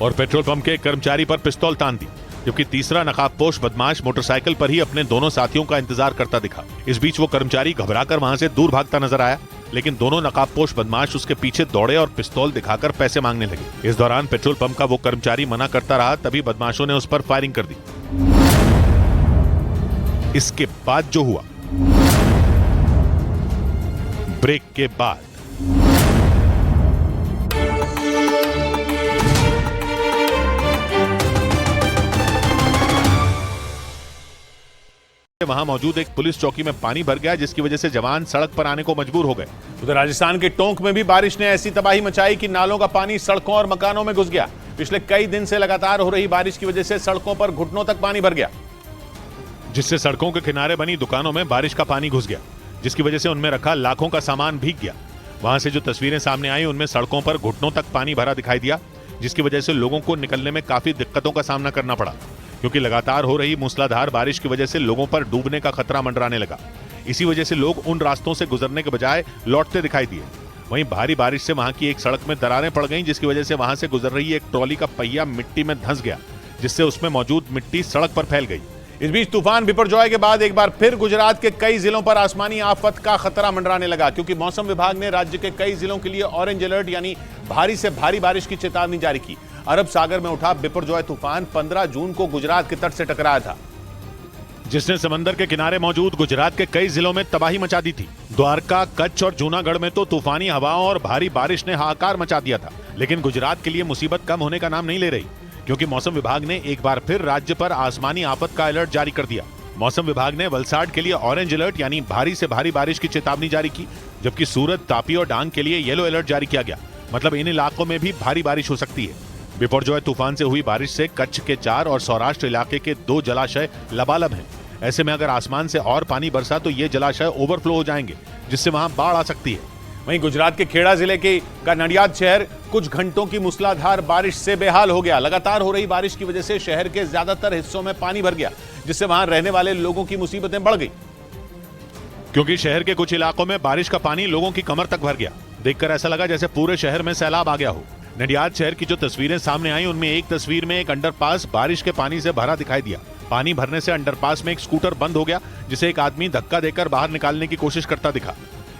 और पेट्रोल पंप के एक कर्मचारी पर पिस्तौल तान दी, जबकि तीसरा नकाबपोश बदमाश मोटरसाइकिल पर ही अपने दोनों साथियों का इंतजार करता दिखा। इस बीच वो कर्मचारी घबराकर वहां से दूर भागता नजर आया, लेकिन दोनों नकाबपोश बदमाश उसके पीछे दौड़े और पिस्तौल दिखाकर पैसे मांगने लगे। इस दौरान पेट्रोल पंप का वो कर्मचारी मना करता रहा, तभी बदमाशों ने उस पर फायरिंग कर दी। इसके बाद जो हुआ, ब्रेक के बाद वहां मौजूद एक पुलिस चौकी में पानी भर गया, जिसकी वजह से जवान सड़क पर आने को मजबूर हो गए। उधर राजस्थान के टोंक में भी बारिश ने ऐसी तबाही मचाई कि नालों का पानी सड़कों और मकानों में घुस गया। पिछले कई दिन से लगातार हो रही बारिश की वजह से सड़कों पर घुटनों तक पानी भर गया, जिससे सड़कों के किनारे बनी दुकानों में बारिश का पानी घुस गया, जिसकी वजह से उनमें रखा लाखों का सामान भीग गया। वहां से जो तस्वीरें सामने आई उनमें सड़कों पर घुटनों तक पानी भरा दिखाई दिया, जिसकी वजह से लोगों को निकलने में काफी दिक्कतों का सामना करना पड़ा, क्योंकि लगातार हो रही मूसलाधार बारिश की वजह से लोगों पर डूबने का खतरा मंडराने लगा। इसी वजह से लोग उन रास्तों से गुजरने के बजाय लौटते दिखाई दिए। वहीं भारी बारिश से वहां की एक सड़क में दरारें पड़ गईं, जिसकी वजह से वहां से गुजर रही एक ट्रॉली का पहिया मिट्टी में धंस गया, जिससे उसमें मौजूद मिट्टी सड़क पर फैल गई। इस बीच तूफान बिपरजॉय के बाद एक बार फिर गुजरात के कई जिलों पर आसमानी आफत का खतरा मंडराने लगा, क्योंकि मौसम विभाग ने राज्य के कई जिलों के लिए ऑरेंज अलर्ट यानी भारी से भारी बारिश की चेतावनी जारी की। अरब सागर में उठा बिपरजॉय तूफान 15 जून को गुजरात के तट से टकराया था, जिसने समंदर के किनारे मौजूद गुजरात के कई जिलों में तबाही मचा दी थी। द्वारका, कच्छ और जूनागढ़ में तो तूफानी हवाओं और भारी बारिश ने हाहाकार मचा दिया था। लेकिन गुजरात के लिए मुसीबत कम होने का नाम नहीं ले रही, क्योंकि मौसम विभाग ने एक बार फिर राज्य पर आसमानी आफत का अलर्ट जारी कर दिया। मौसम विभाग ने वलसाड के लिए ऑरेंज अलर्ट यानी भारी से भारी बारिश की चेतावनी जारी की, जबकि सूरत, तापी और डांग के लिए येलो अलर्ट जारी किया गया। मतलब इन इलाकों में भी भारी बारिश हो सकती है। बिपरजॉय तूफान से हुई बारिश से कच्छ के 4 और सौराष्ट्र इलाके के 2 जलाशय लबालब हैं। ऐसे में अगर आसमान से और पानी बरसा तो ये जलाशय ओवरफ्लो हो जाएंगे, जिससे वहां बाढ़ आ सकती है। वहीं गुजरात के खेड़ा जिले के नडियाद शहर कुछ घंटों की मूसलाधार बारिश से बेहाल हो गया। लगातार हो रही बारिश की वजह से शहर के ज्यादातर हिस्सों में पानी भर गया, जिससे वहां रहने वाले लोगों की मुसीबतें बढ़ गई, क्योंकि शहर के कुछ इलाकों में बारिश का पानी लोगों की कमर तक भर गया। देखकर ऐसा लगा जैसे पूरे शहर में सैलाब आ गया हो। नडियाद शहर की जो तस्वीरें सामने आई उनमें एक तस्वीर में एक अंडरपास बारिश के पानी से भरा दिखाई दिया। पानी भरने से अंडरपास में एक स्कूटर बंद हो गया, जिसे एक आदमी धक्का देकर बाहर निकालने की कोशिश करता दिखा।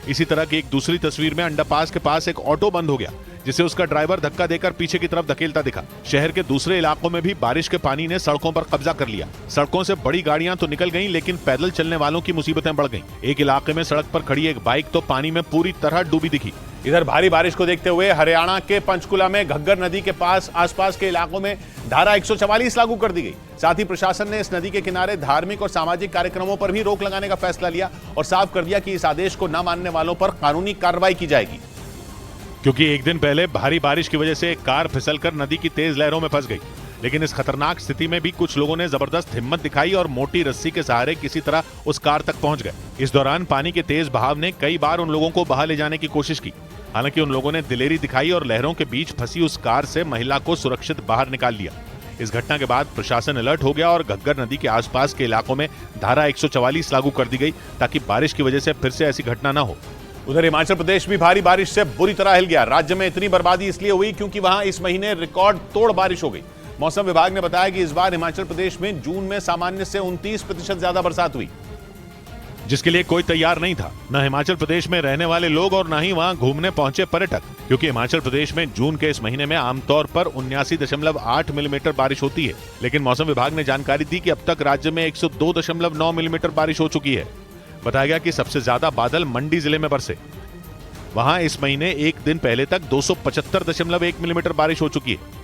इसी तरह की एक दूसरी तस्वीर में अंडरपास के पास एक ऑटो बंद हो गया, जिसे उसका ड्राइवर धक्का देकर पीछे की तरफ धकेलता दिखा। शहर के दूसरे इलाकों में भी बारिश के पानी ने सड़कों पर कब्जा कर लिया। सड़कों से बड़ी गाड़ियां तो निकल गईं, लेकिन पैदल चलने वालों की मुसीबतें बढ़ गईं। एक इलाके में सड़क पर खड़ी एक बाइक तो पानी में पूरी तरह डूबी दिखी। इधर भारी बारिश को देखते हुए हरियाणा के पंचकुला में घग्गर नदी के पास आसपास के इलाकों में धारा 144 लागू कर दी गई। साथ ही प्रशासन ने इस नदी के किनारे धार्मिक और सामाजिक कार्यक्रमों पर भी रोक लगाने का फैसला लिया और साफ कर दिया कि इस आदेश को न मानने वालों पर कानूनी कार्रवाई की जाएगी। क्योंकि एक दिन पहले भारी बारिश की वजह से एक कार फिसलकर नदी की तेज लहरों में फंस गई, लेकिन इस खतरनाक स्थिति में भी कुछ लोगों ने जबरदस्त हिम्मत दिखाई और मोटी रस्सी के सहारे किसी तरह उस कार तक पहुंच गए। इस दौरान पानी के तेज बहाव ने कई बार उन लोगों को बहा ले जाने की कोशिश की। हालांकि उन लोगों ने दिलेरी दिखाई और लहरों के बीच फंसी उस कार से महिला को सुरक्षित बाहर निकाल लिया। इस घटना के बाद प्रशासन अलर्ट हो गया और घग्गर नदी के आसपास के इलाकों में धारा 144 लागू कर दी गई, ताकि बारिश की वजह से फिर से ऐसी घटना न हो। उधर हिमाचल प्रदेश भी भारी बारिश से बुरी तरह हिल गया। राज्य में इतनी बर्बादी इसलिए हुई क्योंकि वहां इस महीने रिकॉर्ड तोड़ बारिश हो गई। मौसम विभाग ने बताया कि इस बार हिमाचल प्रदेश में जून में सामान्य से 29% ज्यादा बरसात हुई, जिसके लिए कोई तैयार नहीं था, न हिमाचल प्रदेश में रहने वाले लोग और न ही वहां घूमने पहुंचे पर्यटक, क्योंकि हिमाचल प्रदेश में जून के इस महीने में आमतौर पर 79.8 मिलीमीटर बारिश होती है। लेकिन मौसम विभाग ने जानकारी दी कि अब तक राज्य में 102.9 मिलीमीटर बारिश हो चुकी है। बताया गया कि सबसे ज्यादा बादल मंडी जिले में बरसे। वहां इस महीने एक दिन पहले तक 275.1 मिलीमीटर बारिश हो चुकी है।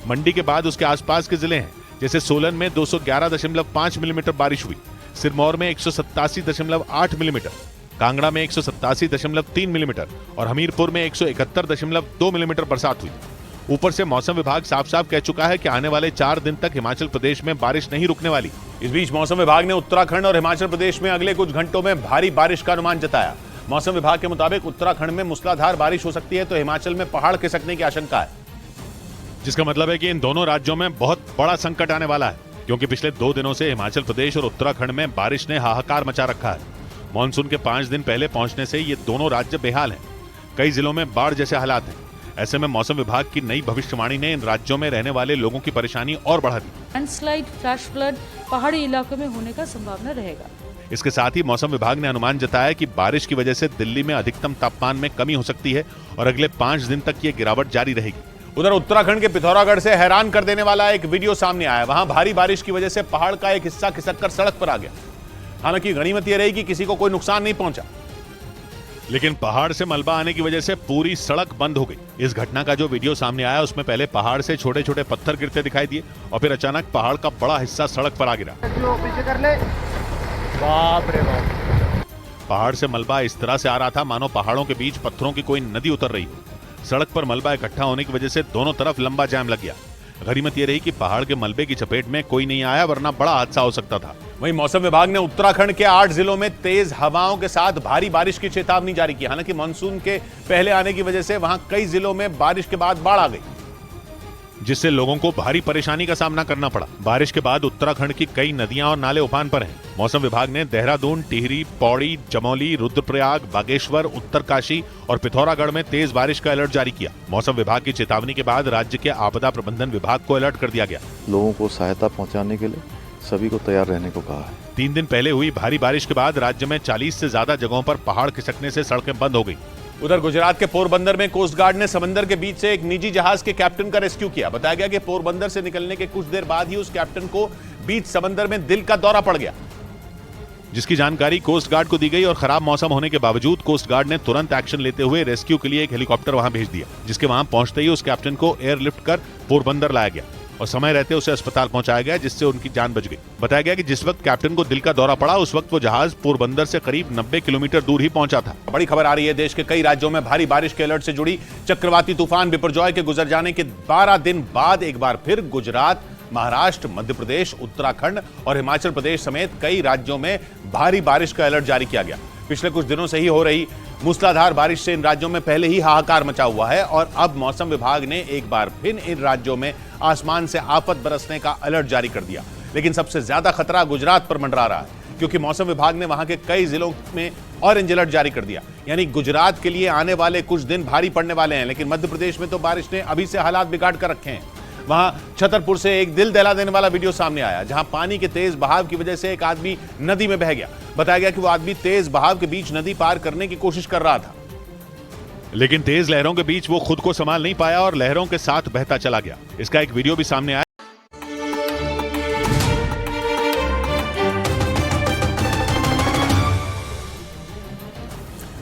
मंडी के बाद उसके आसपास के जिले हैं, जैसे सोलन में 211.5 मिलीमीटर बारिश हुई, सिरमौर में 187.8 मिलीमीटर, कांगड़ा में 187.3 मिलीमीटर और हमीरपुर में 171.2 मिलीमीटर बरसात हुई। ऊपर से मौसम विभाग साफ साफ कह चुका है कि आने वाले 4 दिन तक हिमाचल प्रदेश में बारिश नहीं रुकने वाली। इस बीच मौसम विभाग ने उत्तराखंड और हिमाचल प्रदेश में अगले कुछ घंटों में भारी बारिश का अनुमान जताया। मौसम विभाग के मुताबिक उत्तराखंड में मूसलाधार बारिश हो सकती है तो हिमाचल में पहाड़ खिसकने की आशंका है, जिसका मतलब है कि इन दोनों राज्यों में बहुत बड़ा संकट आने वाला है, क्योंकि पिछले 2 दिनों से हिमाचल प्रदेश और उत्तराखंड में बारिश ने हाहाकार मचा रखा है। मानसून के 5 दिन पहले पहुंचने से ये दोनों राज्य बेहाल हैं। कई जिलों में बाढ़ जैसे हालात हैं। ऐसे में मौसम विभाग की नई भविष्यवाणी ने इन राज्यों में रहने वाले लोगों की परेशानी और बढ़ा दी। लैंडस्लाइड, फ्लैश फ्लड पहाड़ी इलाकों में होने का संभावना रहेगा। इसके साथ ही मौसम विभाग ने अनुमान जताया कि बारिश की वजह से दिल्ली में अधिकतम तापमान में कमी हो सकती है और अगले 5 दिन तक ये गिरावट जारी रहेगी। उधर उत्तराखंड के पिथौरागढ़ से हैरान कर देने वाला एक वीडियो सामने आया। वहां भारी बारिश की वजह से पहाड़ का एक हिस्सा खिसककर सड़क पर आ गया। हालांकि गनीमत यह रही कि किसी को कोई नुकसान नहीं पहुंचा, लेकिन पहाड़ से मलबा आने की वजह से पूरी सड़क बंद हो गई। इस घटना का जो वीडियो सामने आया उसमें पहले पहाड़ से छोटे छोटे पत्थर गिरते दिखाई दिए और फिर अचानक पहाड़ का बड़ा हिस्सा सड़क पर आ गिरा। बाप रे बाप। पहाड़ से मलबा इस तरह से आ रहा था मानो पहाड़ों के बीच पत्थरों की कोई नदी उतर रही हो। सड़क पर मलबा इकट्ठा होने की वजह से दोनों तरफ लंबा जाम लग गया। गनीमत यह रही कि पहाड़ के मलबे की चपेट में कोई नहीं आया, वरना बड़ा हादसा हो सकता था। वहीं मौसम विभाग ने उत्तराखंड के 8 जिलों में तेज हवाओं के साथ भारी बारिश की चेतावनी जारी की। हालांकि मानसून के पहले आने की वजह से वहां कई जिलों में बारिश के बाद बाढ़ आ गई, जिससे लोगों को भारी परेशानी का सामना करना पड़ा। बारिश के बाद उत्तराखंड की कई नदियां और नाले उफान पर हैं। मौसम विभाग ने देहरादून, टिहरी, पौड़ी, चमोली, रुद्रप्रयाग, बागेश्वर, उत्तरकाशी और पिथौरागढ़ में तेज बारिश का अलर्ट जारी किया। मौसम विभाग की चेतावनी के बाद राज्य के आपदा प्रबंधन विभाग को अलर्ट कर दिया गया। लोगों को सहायता पहुंचाने के लिए सभी को तैयार रहने को कहा है। 3 दिन पहले हुई भारी बारिश के बाद राज्य में 40 से ज्यादा जगहों पर पहाड़ खिसकने से सड़कें बंद हो गई। उधर गुजरात के पोरबंदर में कोस्ट गार्ड ने समंदर के बीच से एक निजी जहाज के कैप्टन का रेस्क्यू किया। बताया गया कि पोरबंदर से निकलने के कुछ देर बाद ही उस कैप्टन को बीच समंदर में दिल का दौरा पड़ गया, जिसकी जानकारी कोस्ट गार्ड को दी गई और खराब मौसम होने के बावजूद कोस्ट गार्ड ने तुरंत एक्शन लेते हुए रेस्क्यू के लिए एक हेलीकॉप्टर वहां भेज दिया, जिसके वहां पहुंचते ही उस कैप्टन को एयरलिफ्ट कर पोरबंदर लाया गया और समय रहते उसे अस्पताल पहुंचाया गया, जिससे उनकी जान बच गई। बताया गया कि जिस वक्त कैप्टन को दिल का दौरा पड़ा उस वक्त वो जहाज पोरबंदर से करीब 90 किलोमीटर दूर ही पहुंचा था। बड़ी खबर आ रही है, देश के कई राज्यों में भारी बारिश के अलर्ट से जुड़ी। चक्रवाती तूफान बिपरजॉय के गुजर जाने के 12 दिन बाद एक बार फिर गुजरात, महाराष्ट्र, मध्य प्रदेश, उत्तराखंड और हिमाचल प्रदेश समेत कई राज्यों में भारी बारिश का अलर्ट जारी किया गया। पिछले कुछ दिनों से ही हो रही मूसलाधार बारिश से इन राज्यों में पहले ही हाहाकार मचा हुआ है और अब मौसम विभाग ने एक बार फिर इन राज्यों में आसमान से आफत बरसने का अलर्ट जारी कर दिया। लेकिन सबसे ज्यादा खतरा गुजरात पर मंडरा रहा है, क्योंकि मौसम विभाग ने वहां के कई जिलों में ऑरेंज अलर्ट जारी कर दिया। यानी गुजरात के लिए आने वाले कुछ दिन भारी पड़ने वाले हैं। लेकिन मध्य प्रदेश में तो बारिश ने अभी से हालात बिगाड़ कर रखे हैं। वहां छतरपुर से एक दिल दहला देने वाला वीडियो सामने आया, जहां पानी के तेज बहाव की वजह से एक आदमी नदी में बह गया। बताया गया कि वो आदमी तेज बहाव के बीच नदी पार करने की कोशिश कर रहा था, लेकिन तेज लहरों के बीच वो खुद को संभाल नहीं पाया और लहरों के साथ बहता चला गया। इसका एक वीडियो भी सामने आया।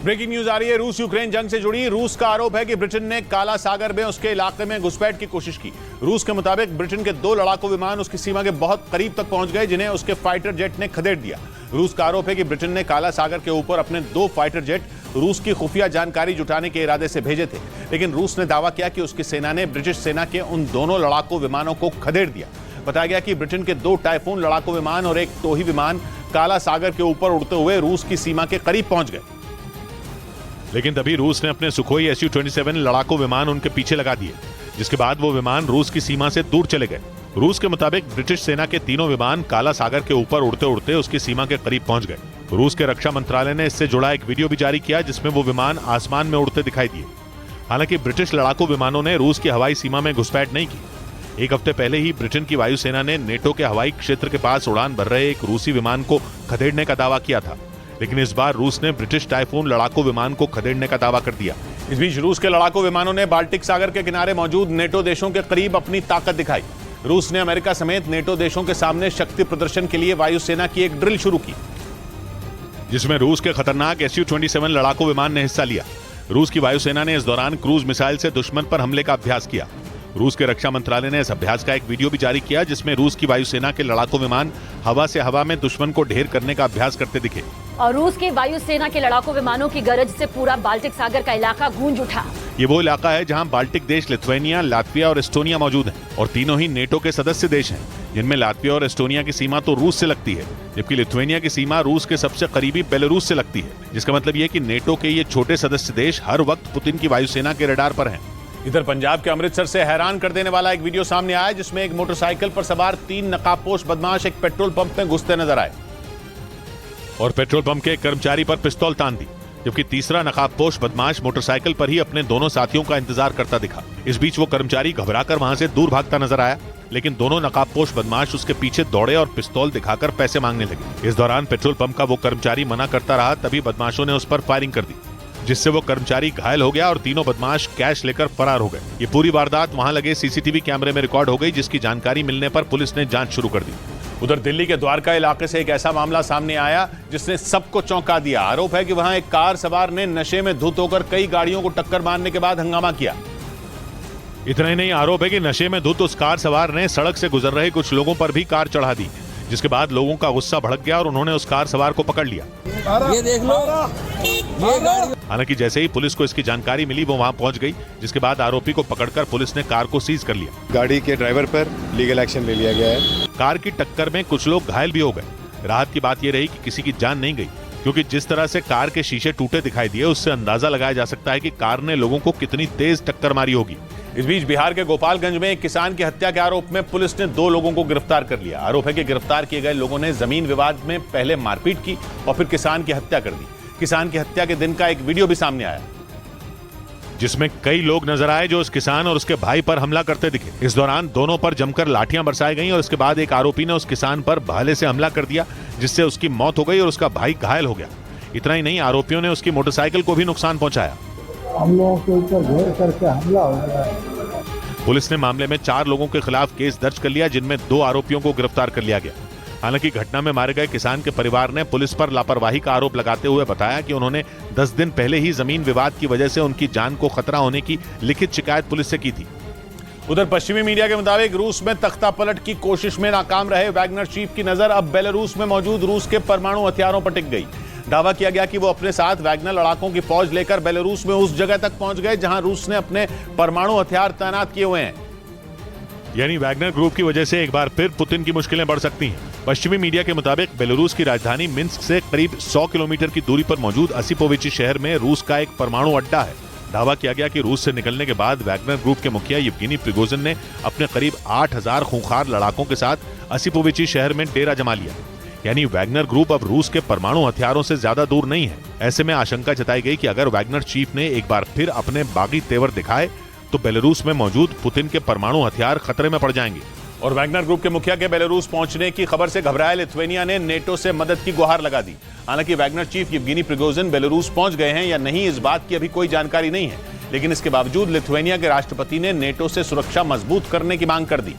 ब्रेकिंग न्यूज आ रही है रूस यूक्रेन जंग से जुड़ी। रूस का आरोप है कि ब्रिटेन ने काला सागर में उसके इलाके में घुसपैठ की कोशिश की। रूस के मुताबिक ब्रिटेन के 2 लड़ाकू विमान उसकी सीमा के बहुत करीब तक पहुंच गए, जिन्हें उसके फाइटर जेट ने खदेड़ दिया। रूस का आरोप है कि ब्रिटेन ने काला सागर के ऊपर अपने 2 फाइटर जेट रूस की खुफिया जानकारी जुटाने के इरादे से भेजे थे, लेकिन रूस ने दावा किया कि उसकी सेना ने ब्रिटिश सेना के उन दोनों लड़ाकू विमानों को खदेड़ दिया। बताया गया कि ब्रिटेन के 2 टाइफून लड़ाकू विमान और एक टोही विमान काला सागर के ऊपर उड़ते हुए रूस की सीमा के करीब पहुंच गए, लेकिन तभी रूस ने अपने सुखोई Su-27 लड़ाकू विमान उनके पीछे लगा दिए, जिसके बाद वो विमान रूस की सीमा से दूर चले गए। रूस के मुताबिक ब्रिटिश सेना के 3 विमान काला सागर के ऊपर उड़ते उड़ते उसकी सीमा के करीब पहुंच गए। रूस के रक्षा मंत्रालय ने इससे जुड़ा एक वीडियो भी जारी किया, जिसमें वो विमान आसमान में उड़ते दिखाई दिए। हालांकि ब्रिटिश लड़ाकू विमानों ने रूस की हवाई सीमा में घुसपैठ नहीं की। एक हफ्ते पहले ही ब्रिटेन की वायुसेना ने नेटो के हवाई क्षेत्र के पास उड़ान भर रहे एक रूसी विमान को खदेड़ने का दावा किया था, लेकिन इस बार रूस ने ब्रिटिश टाइफून लड़ाकू विमान को खदेड़ने का दावा कर दिया। इस बीच रूस के लड़ाकू विमानों ने बाल्टिक सागर के किनारे मौजूद नेटो देशों के करीब अपनी ताकत दिखाई। रूस ने अमेरिका समेत नेटो देशों के सामने शक्ति प्रदर्शन के लिए वायुसेना की एक ड्रिल शुरू की, जिसमें रूस के खतरनाक Su-27 लड़ाकू विमान ने हिस्सा लिया। रूस की वायुसेना ने इस दौरान क्रूज मिसाइल से दुश्मन पर हमले का अभ्यास किया। रूस के रक्षा मंत्रालय ने इस अभ्यास का एक वीडियो भी जारी किया, जिसमें रूस की वायुसेना के लड़ाकू विमान हवा से हवा में दुश्मन को ढेर करने का अभ्यास करते दिखे। और रूस की वायुसेना के लड़ाकू विमानों की गरज से पूरा बाल्टिक सागर का इलाका गूंज उठा। ये वो इलाका है जहां बाल्टिक देश लिथुआनिया, लातविया और एस्टोनिया मौजूद हैं और तीनों ही नेटो के सदस्य देश हैं, जिनमें लातविया और एस्टोनिया की सीमा तो रूस से लगती है, जबकि लिथुआनिया की सीमा रूस के सबसे करीबी बेलारूस से लगती है। जिसका मतलब ये कि नेटो के ये छोटे सदस्य देश हर वक्त पुतिन की वायुसेना के रडार पर हैं। इधर पंजाब के अमृतसर से हैरान कर देने वाला एक वीडियो सामने आया, जिसमें एक मोटरसाइकिल पर सवार 3 नकाबपोश बदमाश एक पेट्रोल पंप में घुसते नजर आए और पेट्रोल पंप के एक कर्मचारी पर पिस्तौल तान दी, जबकि तीसरा नकाबपोश बदमाश मोटरसाइकिल पर ही अपने दोनों साथियों का इंतजार करता दिखा। इस बीच वो कर्मचारी घबराकर वहां से दूर भागता नजर आया, लेकिन दोनों नकाबपोश बदमाश उसके पीछे दौड़े और पिस्तौल दिखाकर पैसे मांगने लगे। इस दौरान पेट्रोल पंप का वो कर्मचारी मना करता रहा, तभी बदमाशों ने उस पर फायरिंग कर दी, जिससे वो कर्मचारी घायल हो गया और तीनों बदमाश कैश लेकर फरार हो गए। ये पूरी वारदात वहां लगे सीसीटीवी कैमरे में रिकॉर्ड हो गई, जिसकी जानकारी मिलने पर पुलिस ने जांच शुरू कर दी। उधर दिल्ली के द्वारका इलाके से एक ऐसा मामला सामने आया जिसने सबको चौंका दिया। आरोप है कि वहां एक कार सवार ने नशे में धुत होकर कई गाड़ियों को टक्कर मारने के बाद हंगामा किया। इतना ही नहीं, आरोप है कि नशे में धुत उस कार सवार ने सड़क से गुजर रहे कुछ लोगों पर भी कार चढ़ा दी। जिसके बाद लोगों का गुस्सा भड़क गया और उन्होंने उस कार सवार को पकड़ लिया। ये देख लो, ये गाड़ी। हालांकि जैसे ही पुलिस को इसकी जानकारी मिली वो वहां पहुंच गई, जिसके बाद आरोपी को पकड़कर पुलिस ने कार को सीज कर लिया। गाड़ी के ड्राइवर पर लीगल एक्शन ले लिया गया है। कार की टक्कर में कुछ लोग घायल भी हो गए। राहत की बात यह रही कि किसी की जान नहीं गई, क्योंकि जिस तरह से कार के शीशे टूटे दिखाई दिए उससे अंदाजा लगाया जा सकता है कि कार ने लोगों को कितनी तेज टक्कर मारी होगी। इस बीच बिहार के गोपालगंज में एक किसान की हत्या के आरोप में पुलिस ने 2 लोगों को गिरफ्तार कर लिया। आरोप है कि गिरफ्तार किए गए लोगों ने जमीन विवाद में पहले मारपीट की और फिर किसान की हत्या कर दी। किसान की हत्या के दिन का एक वीडियो भी सामने आया, जिसमें कई लोग नजर आए जो उस किसान और उसके भाई पर हमला करते दिखे। इस दौरान दोनों पर जमकर लाठियां बरसाई गईं और इसके बाद एक आरोपी ने उस किसान पर भाले से हमला कर दिया, जिससे उसकी मौत हो गई और उसका भाई घायल हो गया। इतना ही नहीं, आरोपियों ने उसकी मोटरसाइकिल को भी नुकसान पहुंचाया। हम लोगों के ऊपर घेर करके हमला हो गया। पुलिस ने मामले में 4 लोगों के खिलाफ केस दर्ज कर लिया, जिनमें 2 आरोपियों को गिरफ्तार कर लिया गया। हालांकि घटना में मारे गए किसान के परिवार ने पुलिस पर लापरवाही का आरोप लगाते हुए बताया कि उन्होंने 10 दिन पहले ही जमीन विवाद की वजह से उनकी जान को खतरा होने की लिखित शिकायत पुलिस से की थी। उधर पश्चिमी मीडिया के मुताबिक रूस में तख्ता पलट की कोशिश में नाकाम रहे वैगनर चीफ की नजर अब बेलारूस में मौजूद रूस के परमाणु हथियारों पर टिक गई। दावा किया गया कि वो अपने साथ वैगनर लड़ाकों की फौज लेकर बेलारूस में उस जगह तक पहुंच गए जहां रूस ने अपने परमाणु हथियार तैनात किए हुए हैं। यानी वैगनर ग्रुप की वजह से एक बार फिर पुतिन की मुश्किलें बढ़ सकती हैं। पश्चिमी मीडिया के मुताबिक बेलारूस की राजधानी मिन्स्क से करीब 100 किलोमीटर की दूरी पर मौजूद असिपोविची शहर में रूस का एक परमाणु अड्डा है। दावा किया गया कि रूस से निकलने के बाद वैगनर ग्रुप के मुखिया येवगेनी प्रिगोजिन ने अपने करीब 8000 खूंखार लड़ाकों के साथ असिपोविची शहर में डेरा जमा लिया। यानी वैगनर ग्रुप अब रूस के परमाणु हथियारों से ज्यादा दूर नहीं है। ऐसे में आशंका जताई गई कि अगर वैगनर चीफ ने एक बार फिर अपने बागी तेवर दिखाए तो बेलारूस में मौजूद पुतिन के परमाणु हथियार खतरे में पड़ जाएंगे। और वैगनर ग्रुप के मुखिया के बेलारूस पहुंचने की खबर से घबराए लिथुआनिया ने नेटो से मदद की गुहार लगा दी। हालांकि Wagner chief Yevgeny Prigozhin Belarus पहुंच गए हैं या नहीं, इस बात की अभी कोई जानकारी नहीं है, लेकिन इसके बावजूद लिथुआनिया के राष्ट्रपति ने नेटो से सुरक्षा मजबूत करने की मांग कर दी।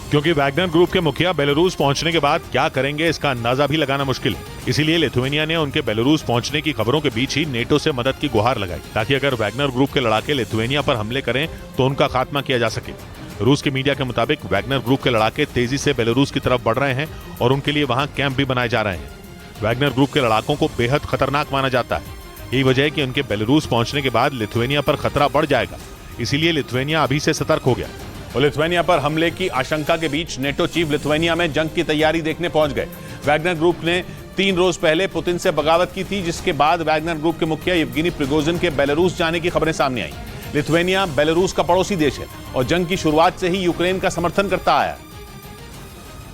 क्योंकि वैगनर ग्रुप के मुखिया बेलारूस पहुंचने के बाद क्या करेंगे इसका अंदाजा भी लगाना मुश्किल है। इसीलिए लिथुआनिया ने उनके बेलारूस पहुंचने की खबरों के बीच ही नेटो से मदद की गुहार लगाई, ताकि अगर वैगनर ग्रुप के लड़ाके लिथुआनिया पर हमले करें तो उनका खात्मा किया जा सके। रूस की मीडिया के मुताबिक वैगनर ग्रुप के लड़ाके तेजी से बेलारूस की तरफ बढ़ रहे हैं और उनके लिए वहां कैंप भी बनाए जा रहे हैं। वैगनर ग्रुप के लड़ाकों को बेहद खतरनाक माना जाता है। यही वजह है कि उनके बेलारूस पहुंचने के बाद लिथुआनिया पर खतरा बढ़ जाएगा। इसीलिए लिथुआनिया अभी से सतर्क हो गया। और लिथुआनिया पर हमले की आशंका के बीच नेटो चीफ लिथुआनिया में जंग की तैयारी देखने पहुंच गए। वैगनर ग्रुप ने 3 रोज पहले पुतिन से बगावत की थी, जिसके बाद वैगनर ग्रुप के मुखिया येवगेनी प्रिगोजिन के बेलारूस जाने की खबरें सामने आई। लिथुआनिया बेलारूस का पड़ोसी देश है और जंग की शुरुआत से ही यूक्रेन का समर्थन करता आया है।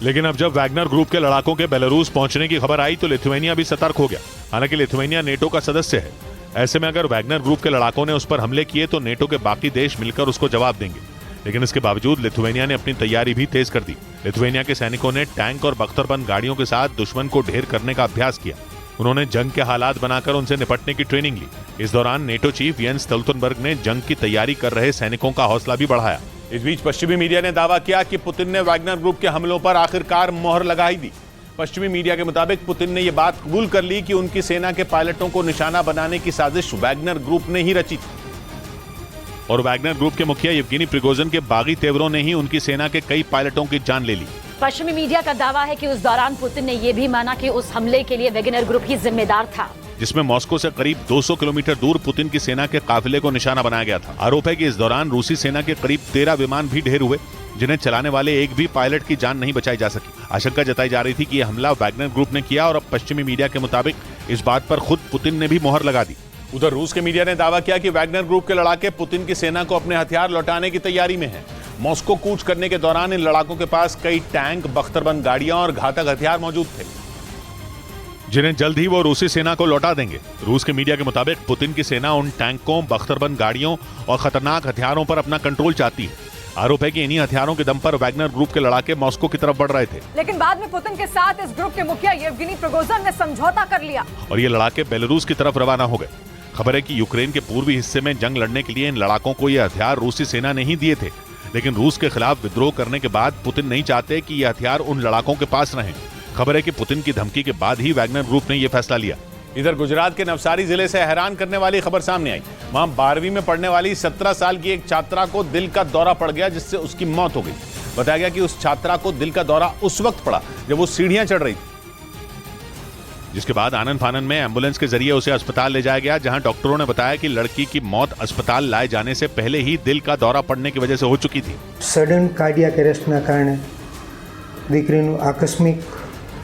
लेकिन अब जब वैगनर ग्रुप के लड़ाकों के बेलारूस पहुंचने की खबर आई तो लिथुआनिया भी सतर्क हो गया। हालांकि लिथुआनिया नेटो का सदस्य है। ऐसे में अगर वैगनर ग्रुप के लड़ाकों ने उस पर हमले किए तो नेटो के बाकी देश मिलकर उसको जवाब देंगे। लेकिन इसके बावजूद लिथुआनिया ने अपनी तैयारी भी तेज कर दी। लिथुआनिया के सैनिकों ने टैंक और बख्तरबंद गाड़ियों के साथ दुश्मन को ढेर करने का अभ्यास किया। उन्होंने जंग के हालात बनाकर उनसे निपटने की ट्रेनिंग ली। इस दौरान नेटो चीफ येंस स्टोल्टनबर्ग ने जंग की तैयारी कर रहे सैनिकों का हौसला भी बढ़ाया। इस बीच पश्चिमी मीडिया ने दावा किया कि पुतिन ने वैगनर ग्रुप के हमलों पर आखिरकार मोहर लगाई दी। पश्चिमी मीडिया के मुताबिक पुतिन ने यह बात कबूल कर ली कि उनकी सेना के पायलटों को निशाना बनाने की साजिश वैगनर ग्रुप ने ही रची थी। और वैगनर ग्रुप के मुखिया येवगेनी प्रिगोजिन के बागी तेवरों ने ही उनकी सेना के कई पायलटों की जान ले ली। पश्चिमी मीडिया का दावा है कि उस दौरान पुतिन ने यह भी माना कि उस हमले के लिए वैगनर ग्रुप ही जिम्मेदार था, जिसमें मॉस्को से करीब 200 किलोमीटर दूर पुतिन की सेना के काफिले को निशाना बनाया गया था। आरोप है कि इस दौरान रूसी सेना के करीब 13 विमान भी ढेर हुए, जिन्हें चलाने वाले एक भी पायलट की जान नहीं बचाई जा सकी। आशंका जताई जा रही थी कि यह हमला वैगनर ग्रुप ने किया और अब पश्चिमी मीडिया के मुताबिक इस बात पर खुद पुतिन ने भी मोहर लगा दी। उधर रूस के मीडिया ने दावा किया कि वैगनर ग्रुप के लड़ाके पुतिन की सेना को अपने हथियार लौटाने की तैयारी में हैं। मॉस्को कूच करने के दौरान इन लड़ाकों के पास कई टैंक, बख्तरबंद गाड़ियां और घातक हथियार मौजूद थे, जिन्हें जल्द ही वो रूसी सेना को लौटा देंगे। रूस के मीडिया के मुताबिक पुतिन की सेना उन टैंकों, बख्तरबंद गाड़ियों और खतरनाक हथियारों पर अपना कंट्रोल चाहती है। आरोप है कि इन्हीं हथियारों के दम पर वैगनर ग्रुप के लड़ाके मॉस्को की तरफ बढ़ रहे थे। लेकिन बाद में पुतिन के साथ इस ग्रुप के मुखिया येवगेनी प्रिगोजिन ने समझौता कर लिया और ये लड़ाके बेलारूस की तरफ रवाना हो गए। खबर है कि यूक्रेन के पूर्वी हिस्से में जंग लड़ने के लिए इन लड़ाकों को ये हथियार रूसी सेना ने ही दिए थे, लेकिन रूस के खिलाफ विद्रोह करने के बाद पुतिन नहीं चाहते कि ये हथियार उन लड़ाकों के पास रहें। खबर है कि पुतिन की धमकी के बाद ही वैगनर ग्रुप ने यह फैसला लिया। इधर गुजरात के नवसारी जिले से हैरान करने वाली खबर सामने आई। वहां 12वीं में पढ़ने वाली 17 साल की एक छात्रा को दिल का दौरा पड़ गया, जिससे उसकी मौत हो गई। बताया गया कि उस छात्रा को दिल का दौरा उस वक्त पड़ा जब वो सीढ़ियां चढ़ रही थी, जिसके बाद आनन फानन में एम्बुलेंस के जरिए उसे अस्पताल ले जाया गया, जहां डॉक्टरों ने बताया कि लड़की की मौत अस्पताल लाए जाने से पहले ही दिल का दौरा पड़ने की वजह से हो चुकी थी। સડન કાર્ડિયાક એરેસ્ટના કારણે દીકરીનું આકસ્મિક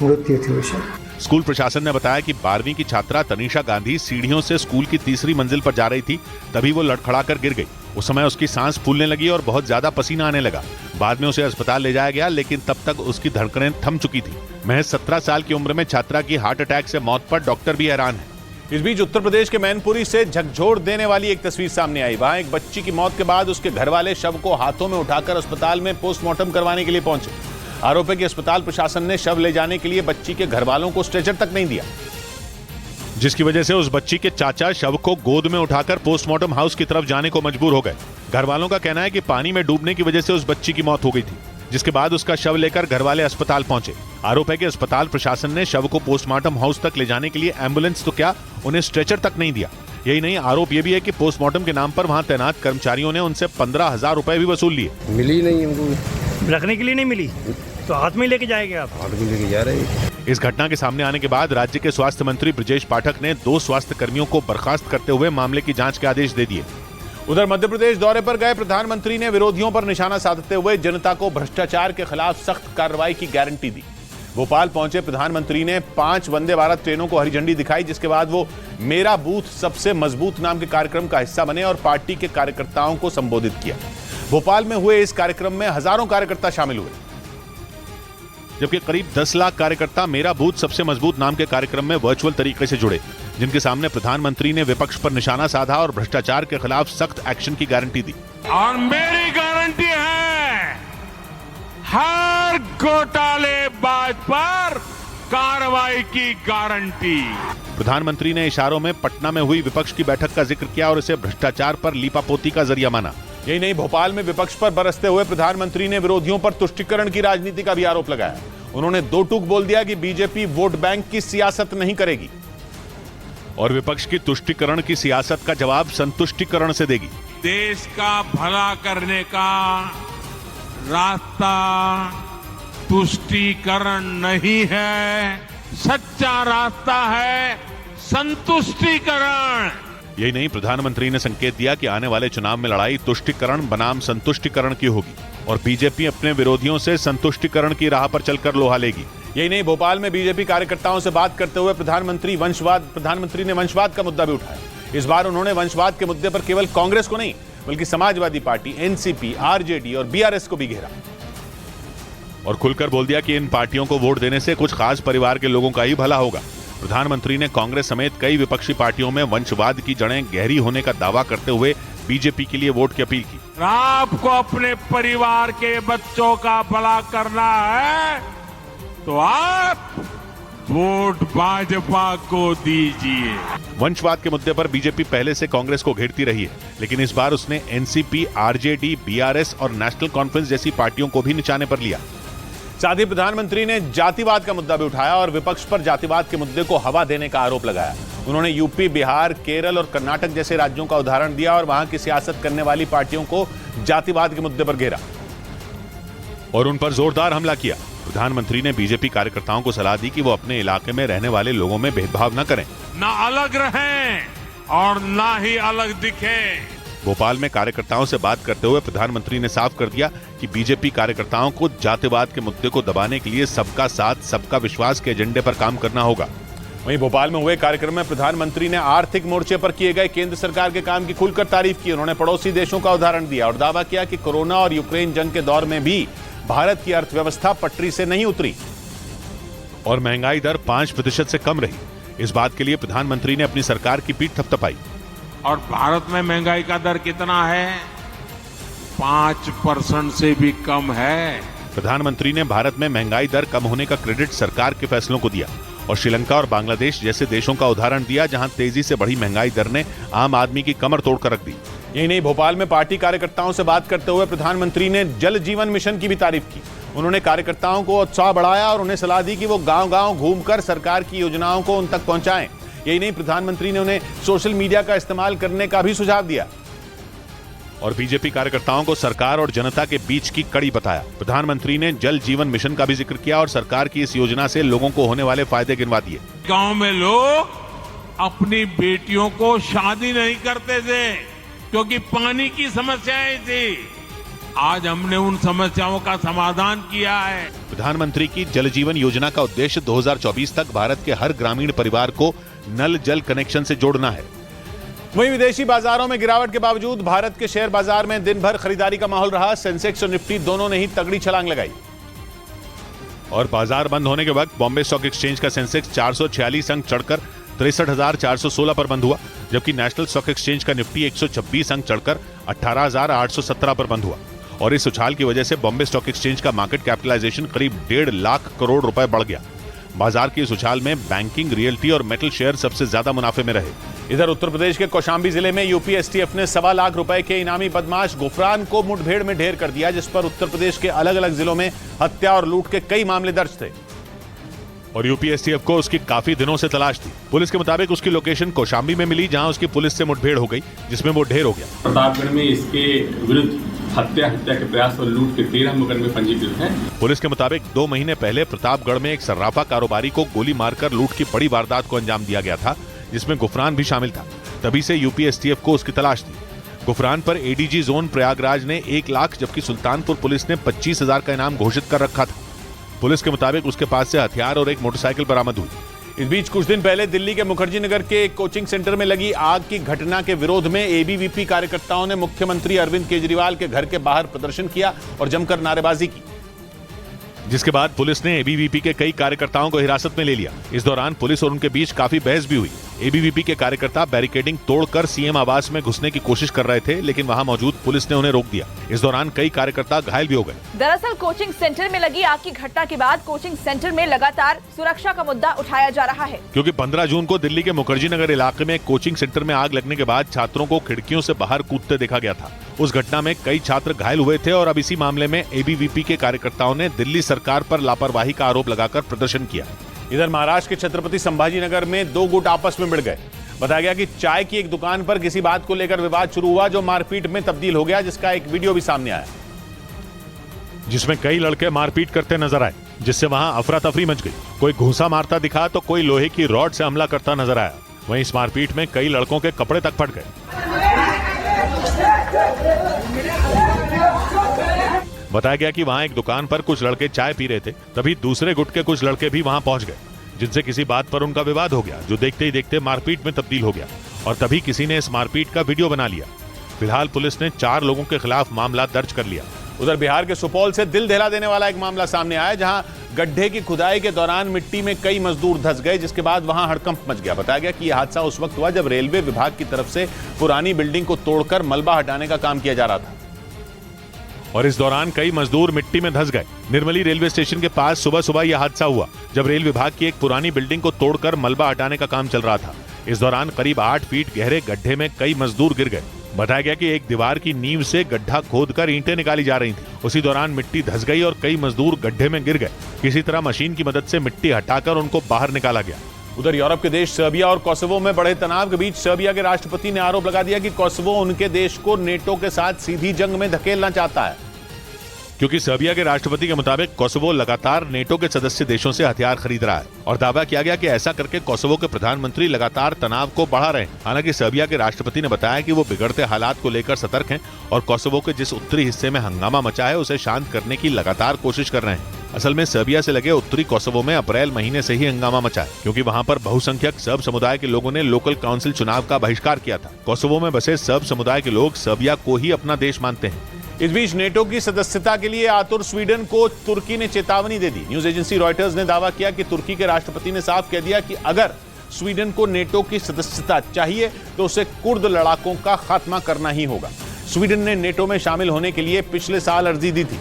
મૃત્યુ થયું છે। स्कूल प्रशासन ने बताया कि 12वीं की छात्रा तनीषा गांधी सीढ़ियों से स्कूल की तीसरी मंजिल पर जा रही थी, तभी वो लड़खड़ाकर गिर गई। उस समय उसकी सांस फूलने लगी और बहुत ज्यादा पसीना आने लगा। बाद में उसे अस्पताल ले जाया गया, लेकिन तब तक उसकी धड़कनें थम चुकी थी। महज 17 साल की उम्र में छात्रा की हार्ट अटैक से मौत पर डॉक्टर भी हैरान है। इस बीच उत्तर प्रदेश के मैनपुरी से झकझोर देने वाली एक तस्वीर सामने आई। वहां एक बच्ची की मौत के बाद उसके घर वाले शव को हाथों में उठाकर अस्पताल में पोस्टमार्टम करवाने के लिए पहुंचे। आरोप है कि अस्पताल प्रशासन ने शव ले जाने के लिए बच्ची के घर वालों को स्ट्रेचर तक नहीं दिया, जिसकी वजह से उस बच्ची के चाचा शव को गोद में उठाकर पोस्टमार्टम हाउस की तरफ जाने को मजबूर हो गए। घर वालों का कहना है कि पानी में डूबने की वजह से उस बच्ची की मौत हो गई थी, जिसके बाद उसका शव लेकर घर वाले अस्पताल पहुंचे। आरोप है कि अस्पताल प्रशासन ने शव को पोस्टमार्टम हाउस तक ले जाने के लिए एम्बुलेंस तो क्या, उन्हें स्ट्रेचर तक नहीं दिया। यही नहीं, आरोप यह भी है कि पोस्टमार्टम के नाम पर वहां तैनात कर्मचारियों ने उनसे 15,000 रुपए भी वसूल लिए। मिली नहीं हमको, रखने के लिए नहीं मिली तो हाथ में लेके जाएंगे आप, हाथ में लेके जा रहे हैं। इस घटना के सामने आने के बाद राज्य के स्वास्थ्य मंत्री ब्रजेश पाठक ने 2 स्वास्थ्य कर्मियों को बर्खास्त करते हुए मामले की जांच के आदेश दे दिए। उधर मध्य प्रदेश दौरे पर गए प्रधानमंत्री ने विरोधियों पर निशाना साधते हुए जनता को भ्रष्टाचार के खिलाफ सख्त कार्रवाई की गारंटी दी। भोपाल पहुंचे प्रधानमंत्री ने 5 वंदे भारत ट्रेनों को हरी झंडी दिखाई, जिसके बाद वो मेरा बूथ सबसे मजबूत नाम के कार्यक्रम का हिस्सा बने और पार्टी के कार्यकर्ताओं को संबोधित किया। भोपाल में हुए इस कार्यक्रम में हजारों कार्यकर्ता शामिल हुए, जबकि करीब 10 लाख कार्यकर्ता मेरा बूथ सबसे मजबूत नाम के कार्यक्रम में वर्चुअल तरीके से जुड़े, जिनके सामने प्रधानमंत्री ने विपक्ष पर निशाना साधा और भ्रष्टाचार के खिलाफ सख्त एक्शन की गारंटी दी। और मेरी गारंटी है, हर घोटालेबाज पर कार्रवाई की गारंटी। प्रधानमंत्री ने इशारों में पटना में हुई विपक्ष की बैठक का जिक्र किया और इसे भ्रष्टाचार पर लीपापोती का जरिया माना। यही नहीं, भोपाल में विपक्ष पर बरसते हुए प्रधानमंत्री ने विरोधियों पर तुष्टीकरण की राजनीति का भी आरोप लगाया। उन्होंने 2 टूक बोल दिया कि बीजेपी वोट बैंक की सियासत नहीं करेगी और विपक्ष की तुष्टीकरण की सियासत का जवाब संतुष्टीकरण से देगी। देश का भला करने का रास्ता तुष्टीकरण नहीं है, सच्चा रास्ता है संतुष्टीकरण। यही नहीं, प्रधानमंत्री ने संकेत दिया कि आने वाले चुनाव में लड़ाई तुष्टीकरण बनाम संतुष्टीकरण की होगी और बीजेपी अपने विरोधियों से संतुष्टीकरण की राह पर चलकर लोहा लेगी। यही नहीं, भोपाल में बीजेपी कार्यकर्ताओं से बात करते हुए प्रधानमंत्री ने वंशवाद का मुद्दा भी उठाया। इस बार उन्होंने वंशवाद के मुद्दे पर केवल कांग्रेस को नहीं, बल्कि समाजवादी पार्टी, एनसीपी, आरजेडी और बीआरएस को भी घेरा और खुलकर बोल दिया कि इन पार्टियों को वोट देने से कुछ खास परिवार के लोगों का ही भला होगा। प्रधानमंत्री ने कांग्रेस समेत कई विपक्षी पार्टियों में वंशवाद की जड़ें गहरी होने का दावा करते हुए बीजेपी के लिए वोट की अपील की। आपको अपने परिवार के बच्चों का भला करना है तो आप वोट भाजपा को दीजिए। वंशवाद के मुद्दे पर बीजेपी पहले से कांग्रेस को घेरती रही है, लेकिन इस बार उसने एनसीपी, आरजेडी, बीआरएस और नेशनल कॉन्फ्रेंस जैसी पार्टियों को भी निशाने पर लिया। साथ ही प्रधानमंत्री ने जातिवाद का मुद्दा भी उठाया और विपक्ष पर जातिवाद के मुद्दे को हवा देने का आरोप लगाया। उन्होंने यूपी, बिहार, केरल और कर्नाटक जैसे राज्यों का उदाहरण दिया और वहां की सियासत करने वाली पार्टियों को जातिवाद के मुद्दे पर घेरा और उन पर जोरदार हमला किया। प्रधानमंत्री ने बीजेपी कार्यकर्ताओं को सलाह दी कि वो अपने इलाके में रहने वाले लोगों में भेदभाव न करें, ना अलग रहें और ना ही अलग दिखें। भोपाल में कार्यकर्ताओं से बात करते हुए प्रधानमंत्री ने साफ कर दिया कि बीजेपी कार्यकर्ताओं को जातिवाद के मुद्दे को दबाने के लिए सबका साथ, सबका विश्वास के एजेंडे पर काम करना होगा। वहीं भोपाल में हुए कार्यक्रम में प्रधानमंत्री ने आर्थिक मोर्चे पर किए गए केंद्र सरकार के काम की खुलकर तारीफ की। उन्होंने पड़ोसी देशों का उदाहरण दिया और दावा किया कि कोरोना और यूक्रेन जंग के दौर में भी भारत की अर्थव्यवस्था पटरी से नहीं उतरी और महंगाई दर 5% से कम रही। इस बात के लिए प्रधानमंत्री ने अपनी सरकार की पीठ थपथपाई। और भारत में महंगाई का दर कितना है? 5% से भी कम है। प्रधानमंत्री ने भारत में महंगाई दर कम होने का क्रेडिट सरकार के फैसलों को दिया और श्रीलंका और बांग्लादेश जैसे देशों का उदाहरण दिया, जहां तेजी से बढ़ी महंगाई दर ने आम आदमी की कमर तोड़कर रख दी। यही नहीं, भोपाल में पार्टी कार्यकर्ताओं से बात करते हुए प्रधानमंत्री ने जल जीवन मिशन की भी तारीफ की। उन्होंने कार्यकर्ताओं को उत्साह बढ़ाया और उन्हें सलाह दी कि वो गांव-गांव घूमकर सरकार की योजनाओं को उन तक पहुंचाएं। यही नहीं, प्रधानमंत्री ने उन्हें सोशल मीडिया का इस्तेमाल करने का भी सुझाव दिया। और बीजेपी कार्यकर्ताओं को सरकार और जनता के बीच की कड़ी बताया। प्रधानमंत्री ने जल जीवन मिशन का भी जिक्र किया और सरकार की इस योजना से लोगों को होने वाले फायदे गिनवा दिए। गांव में लोग अपनी बेटियों को शादी नहीं करते थे क्योंकि पानी की समस्याएं थी। आज हमने उन समस्याओं का समाधान किया है। प्रधानमंत्री की जल जीवन योजना का उद्देश्य 2024 तक भारत के हर ग्रामीण परिवार को नल जल कनेक्शन से जोड़ना है। वहीं विदेशी बाजारों में गिरावट के बावजूद भारत के शेयर बाजार में दिन भर खरीदारी का माहौल रहा। सेंसेक्स और निफ्टी दोनों ने ही तगड़ी छलांग लगाई और बाजार बंद होने के वक्त बॉम्बे स्टॉक एक्सचेंज का सेंसेक्स 446 अंक चढ़कर 63,416 पर बंद हुआ, जबकि नेशनल स्टॉक एक्सचेंज का निफ्टी 126 अंक चढ़कर 18,817 पर बंद हुआ। और इस उछाल की वजह से बॉम्बे स्टॉक एक्सचेंज का मार्केट कैपिटलाइजेशन करीब 1.5 लाख करोड़ रुपए बढ़ गया। बाजार की इस उछाल में बैंकिंग, रियल्टी और मेटल शेयर सबसे ज्यादा मुनाफे में रहे। इधर उत्तर प्रदेश के कौशाम्बी जिले में यूपी एसटीएफ ने 1.25 लाख रुपए के इनामी बदमाश गुफरान को मुठभेड़ में ढेर कर दिया, जिस पर उत्तर प्रदेश के अलग अलग जिलों में हत्या और लूट के कई मामले दर्ज थे। और यूपी एसटीएफ को उसकी काफी दिनों से तलाश थी। पुलिस के मुताबिक उसकी लोकेशन कौशाम्बी में मिली, जहां उसकी पुलिस से मुठभेड़ हो गई, जिसमें वो ढेर हो गया। प्रतापगढ़ में इसके विरुद्ध हत्या के प्रयास और लूट के 13 मुकदमे पंजीकृत हैं। पुलिस के मुताबिक 2 महीने पहले प्रतापगढ़ में एक सर्राफा कारोबारी को गोली मारकर लूट की बड़ी वारदात को अंजाम दिया गया था, जिसमें गुफरान भी शामिल था। तभी से यूपी एसटीएफ को उसकी तलाश थी। गुफरान पर एडीजी जोन प्रयागराज ने 1 लाख जबकि सुल्तानपुर पुलिस ने 25,000 का इनाम घोषित कर रखा था। पुलिस के मुताबिक उसके पास से हथियार और एक मोटरसाइकिल बरामद हुई। इस बीच कुछ दिन पहले दिल्ली के मुखर्जी नगर के एक कोचिंग सेंटर में लगी आग की घटना के विरोध में एबीवीपी कार्यकर्ताओं ने मुख्यमंत्री अरविंद केजरीवाल के घर के बाहर प्रदर्शन किया और जमकर नारेबाजी की, जिसके बाद पुलिस ने एबीवीपी के कई कार्यकर्ताओं को हिरासत में ले लिया। इस दौरान पुलिस और उनके बीच काफी बहस भी हुई। एबीवीपी के कार्यकर्ता बैरिकेडिंग तोड़कर सीएम आवास में घुसने की कोशिश कर रहे थे, लेकिन वहां मौजूद पुलिस ने उन्हें रोक दिया। इस दौरान कई कार्यकर्ता घायल भी हो गए। दरअसल कोचिंग सेंटर में लगी आग की घटना के बाद कोचिंग सेंटर में लगातार सुरक्षा का मुद्दा उठाया जा रहा है, क्योंकि 15 जून को दिल्ली के मुखर्जी नगर इलाके में कोचिंग सेंटर में आग लगने के बाद छात्रों को खिड़कियों से बाहर कूदते देखा गया था। उस घटना में कई छात्र घायल हुए थे और अब इसी मामले में एबीवीपी के कार्यकर्ताओं ने दिल्ली सरकार पर लापरवाही का आरोप लगाकर प्रदर्शन किया। इधर महाराष्ट्र के छत्रपति संभाजी नगर में 2 गुट आपस में भिड़ गए। बताया गया कि चाय की एक दुकान पर किसी बात को लेकर विवाद शुरू हुआ, जो मारपीट में तब्दील हो गया, जिसका एक वीडियो भी सामने आया, जिसमें कई लड़के मारपीट करते नजर आए, जिससे वहां अफरा तफरी मच गई। कोई घूंसा मारता दिखा तो कोई लोहे की रॉड से हमला करता नजर आया। वहीं इस मारपीट में कई लड़कों के कपड़े तक फट गए। बताया गया कि वहां एक दुकान पर कुछ लड़के चाय पी रहे थे, तभी दूसरे गुट के कुछ लड़के भी वहां पहुंच गए, जिनसे किसी बात पर उनका विवाद हो गया, जो देखते ही देखते मारपीट में तब्दील हो गया और तभी किसी ने इस मारपीट का वीडियो बना लिया। फिलहाल पुलिस ने 4 लोगों के खिलाफ मामला दर्ज कर लिया। उधर बिहार के सुपौल से दिल दहला देने वाला एक मामला सामने आया, जहां गड्ढे की खुदाई के दौरान मिट्टी में कई मजदूर धंस गए, जिसके बाद वहां हड़कंप मच गया। बताया गया कि यह हादसा उस वक्त हुआ जब रेलवे विभाग की तरफ से पुरानी बिल्डिंग को तोड़कर मलबा हटाने का काम किया जा रहा था और इस दौरान कई मजदूर मिट्टी में धंस गए। निर्मली रेलवे स्टेशन के पास सुबह सुबह यह हादसा हुआ, जब रेल विभाग की एक पुरानी बिल्डिंग को तोड़कर मलबा हटाने का काम चल रहा था। इस दौरान करीब 8 फीट गहरे गड्ढे में कई मजदूर गिर गए। बताया गया कि एक दीवार की नींव से गड्ढा खोदकर ईंटें निकाली जा रही थी। उसी दौरान मिट्टी धंस गई और कई मजदूर गड्ढे में गिर गए। किसी तरह मशीन की मदद से मिट्टी हटाकर उनको बाहर निकाला गया। उधर यूरोप के देश सर्बिया और कोसोवो में बढ़े तनाव के बीच सर्बिया के राष्ट्रपति ने आरोप लगा दिया कि कोसोवो उनके देश को नेटो के साथ सीधी जंग में धकेलना चाहता है, क्योंकि सर्बिया के राष्ट्रपति के मुताबिक कोसोवो लगातार नेटो के सदस्य देशों से हथियार खरीद रहा है और दावा किया गया कि ऐसा करके कोसोवो के प्रधानमंत्री लगातार तनाव को बढ़ा रहे हैं। हालांकि सर्बिया के राष्ट्रपति ने बताया कि वो बिगड़ते हालात को लेकर सतर्क हैं और कोसोवो के जिस उत्तरी हिस्से में हंगामा मचा है उसे शांत करने की लगातार कोशिश कर रहे हैं। असल में सर्बिया से लगे उत्तरी कोसोवो में अप्रैल महीने से ही हंगामा मचा है, क्योंकि वहां पर बहुसंख्यक सर्ब समुदाय के लोगों ने लोकल काउंसिल चुनाव का बहिष्कार किया था। कोसोवो में बसे सर्ब समुदाय के लोग सर्बिया को ही अपना देश मानते हैं। इस बीच नेटो की सदस्यता के लिए आतुर स्वीडन को तुर्की ने चेतावनी दे दी। न्यूज एजेंसी रॉयटर्स ने दावा किया कि तुर्की के राष्ट्रपति ने साफ कह दिया कि अगर स्वीडन को नेटो की सदस्यता चाहिए तो उसे कुर्द लड़ाकों का खात्मा करना ही होगा। स्वीडन ने नेटो में शामिल होने के लिए पिछले साल अर्जी दी थी,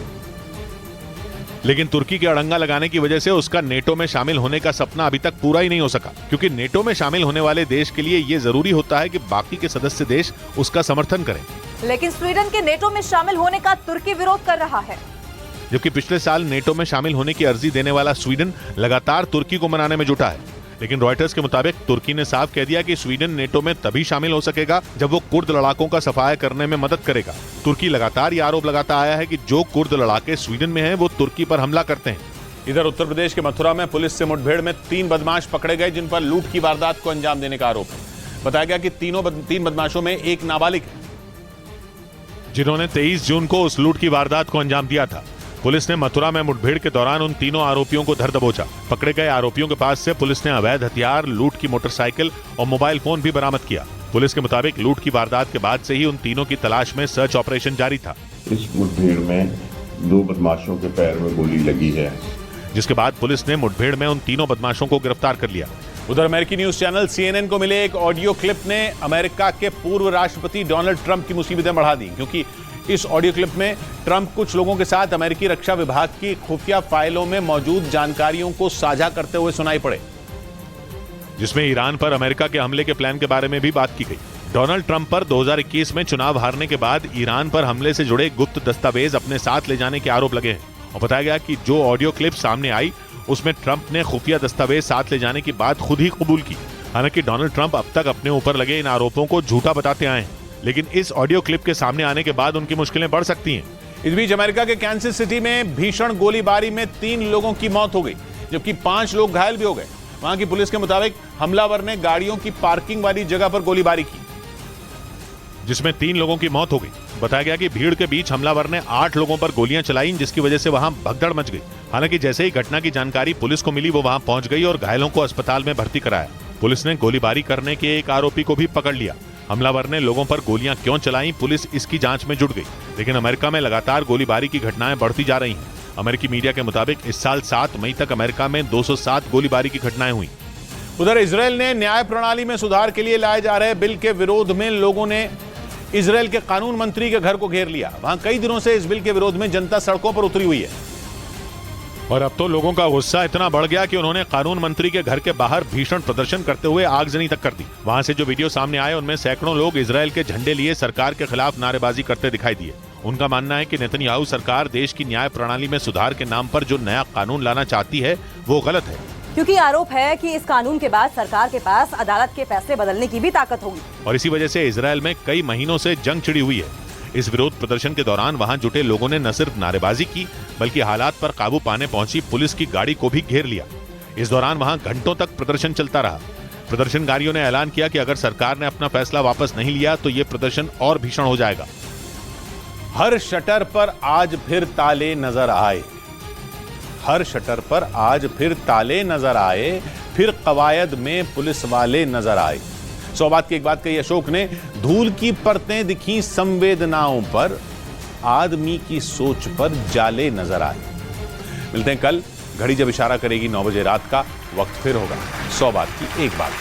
लेकिन तुर्की के अड़ंगा लगाने की वजह से उसका नेटो में शामिल होने का सपना अभी तक पूरा ही नहीं हो सका, क्योंकि नेटो में शामिल होने वाले देश के लिए यह जरूरी होता है कि बाकी के सदस्य देश उसका समर्थन करें। लेकिन स्वीडन के नेटो में शामिल होने का तुर्की विरोध कर रहा है, जबकि पिछले साल नेटो में शामिल होने की अर्जी देने वाला स्वीडन लगातार तुर्की को मनाने में जुटा है। लेकिन रॉयटर्स के मुताबिक तुर्की ने साफ कह दिया कि स्वीडन नेटो में तभी शामिल हो सकेगा जब वो कुर्द लड़ाकों का सफाया करने में मदद करेगा। तुर्की लगातार ये आरोप लगाता आया है कि जो कुर्द लड़ाके स्वीडन में हैं वो तुर्की पर हमला करते हैं। इधर उत्तर प्रदेश के मथुरा में पुलिस से मुठभेड़ में 3 बदमाश पकड़े गए जिन पर लूट की वारदात को अंजाम देने का आरोप है। बताया गया कि 3 बदमाशों में एक नाबालिग है जिन्होंने 23 जून को उस लूट की वारदात को अंजाम दिया था। पुलिस ने मथुरा में मुठभेड़ के दौरान उन तीनों आरोपियों को धर दबोचा। पकड़े गए आरोपियों के पास से पुलिस ने अवैध हथियार, लूट की मोटरसाइकिल और मोबाइल फोन भी बरामद किया। पुलिस के मुताबिक लूट की वारदात के बाद से ही उन तीनों की तलाश में सर्च ऑपरेशन जारी था। इस मुठभेड़ में 2 बदमाशों के पैर में गोली लगी है, जिसके बाद पुलिस ने मुठभेड़ में उन तीनों बदमाशों को गिरफ्तार कर लिया। उधर अमेरिकी न्यूज चैनल CNN को मिले एक ऑडियो क्लिप ने अमेरिका के पूर्व राष्ट्रपति डोनाल्ड ट्रंप की मुसीबतें बढ़ा दी, क्योंकि इस ऑडियो क्लिप में ट्रंप कुछ लोगों के साथ अमेरिकी रक्षा विभाग की खुफिया फाइलों में मौजूद जानकारियों को साझा करते हुए सुनाई पड़े, जिसमें ईरान पर अमेरिका के हमले के प्लान के बारे में भी बात की गई। डोनाल्ड ट्रंप पर 2021 में चुनाव हारने के बाद ईरान पर हमले से जुड़े गुप्त दस्तावेज अपने साथ ले जाने के आरोप लगे हैं और बताया गया कि जो ऑडियो क्लिप सामने आई उसमें ट्रंप ने खुफिया दस्तावेज साथ ले जाने की बात खुद ही कबूल की। हालांकि डोनाल्ड ट्रंप अब तक अपने ऊपर लगे इन आरोपों को झूठा बताते आए हैं, लेकिन इस ऑडियो क्लिप के सामने आने के बाद उनकी मुश्किलें बढ़ सकती हैं। इस बीच अमेरिका के कैंसस सिटी में भीषण गोलीबारी में 3 लोगों की मौत हो गई, जबकि 5 लोग घायल भी हो गए। वहां की पुलिस के मुताबिक हमलावर ने गाड़ियों की पार्किंग वाली जगह पर गोलीबारी की, जिसमें 3 लोगों की मौत हो गई। बताया गया कि भीड़ के बीच हमलावर ने 8 लोगों पर गोलियां चलाई, जिसकी वजह से वहां भगदड़ मच गई। हालांकि जैसे ही घटना की जानकारी पुलिस को मिली, वो वहां पहुंच गई और घायलों को अस्पताल में भर्ती कराया। पुलिस ने गोलीबारी करने के एक आरोपी को भी पकड़ लिया। हमलावर ने लोगों पर गोलियां क्यों चलाई, पुलिस इसकी जांच में जुट गई। लेकिन अमेरिका में लगातार गोलीबारी की घटनाएं बढ़ती जा रही हैं। अमेरिकी मीडिया के मुताबिक इस साल 7 मई तक अमेरिका में 207 गोलीबारी की घटनाएं हुई। उधर इजरायल ने न्याय प्रणाली में सुधार के लिए लाए जा रहे बिल के विरोध में लोगों ने इजरायल के कानून मंत्री के घर को घेर लिया। वहां कई दिनों से इस बिल के विरोध में जनता सड़कों पर उतरी हुई है और अब तो लोगों का गुस्सा इतना बढ़ गया कि उन्होंने कानून मंत्री के घर के बाहर भीषण प्रदर्शन करते हुए आगजनी तक कर दी। वहां से जो वीडियो सामने आए उनमें सैकड़ों लोग इजरायल के झंडे लिए सरकार के खिलाफ नारेबाजी करते दिखाई दिए। उनका मानना है कि नेतन्याहू सरकार देश की न्याय प्रणाली में सुधार के नाम पर जो नया कानून लाना चाहती है वो गलत है, क्योंकि आरोप है कि इस कानून के बाद सरकार के पास अदालत के फैसले बदलने की भी ताकत होगी। और इसी वजह से इजरायल में कई महीनों से जंग छिड़ी हुई है। इस विरोध प्रदर्शन के दौरान वहां जुटे लोगों ने न सिर्फ नारेबाजी की, बल्कि हालात पर काबू पाने पहुंची पुलिस की गाड़ी को भी घेर लिया। इस दौरान वहां घंटों तक प्रदर्शन चलता रहा। प्रदर्शनकारियों ने ऐलान किया कि अगर सरकार ने अपना फैसला वापस नहीं लिया तो ये प्रदर्शन और भीषण हो जाएगा। हर शटर पर आज फिर ताले नजर आए, हर शटर पर आज फिर ताले नजर आए, फिर कवायद में पुलिस वाले नजर आए। 100 बात की एक बात कही अशोक ने, धूल की परतें दिखी संवेदनाओं पर, आदमी की सोच पर जाले नजर आए। मिलते हैं कल, घड़ी जब इशारा करेगी 9 बजे रात का, वक्त फिर होगा 100 बात की एक बात।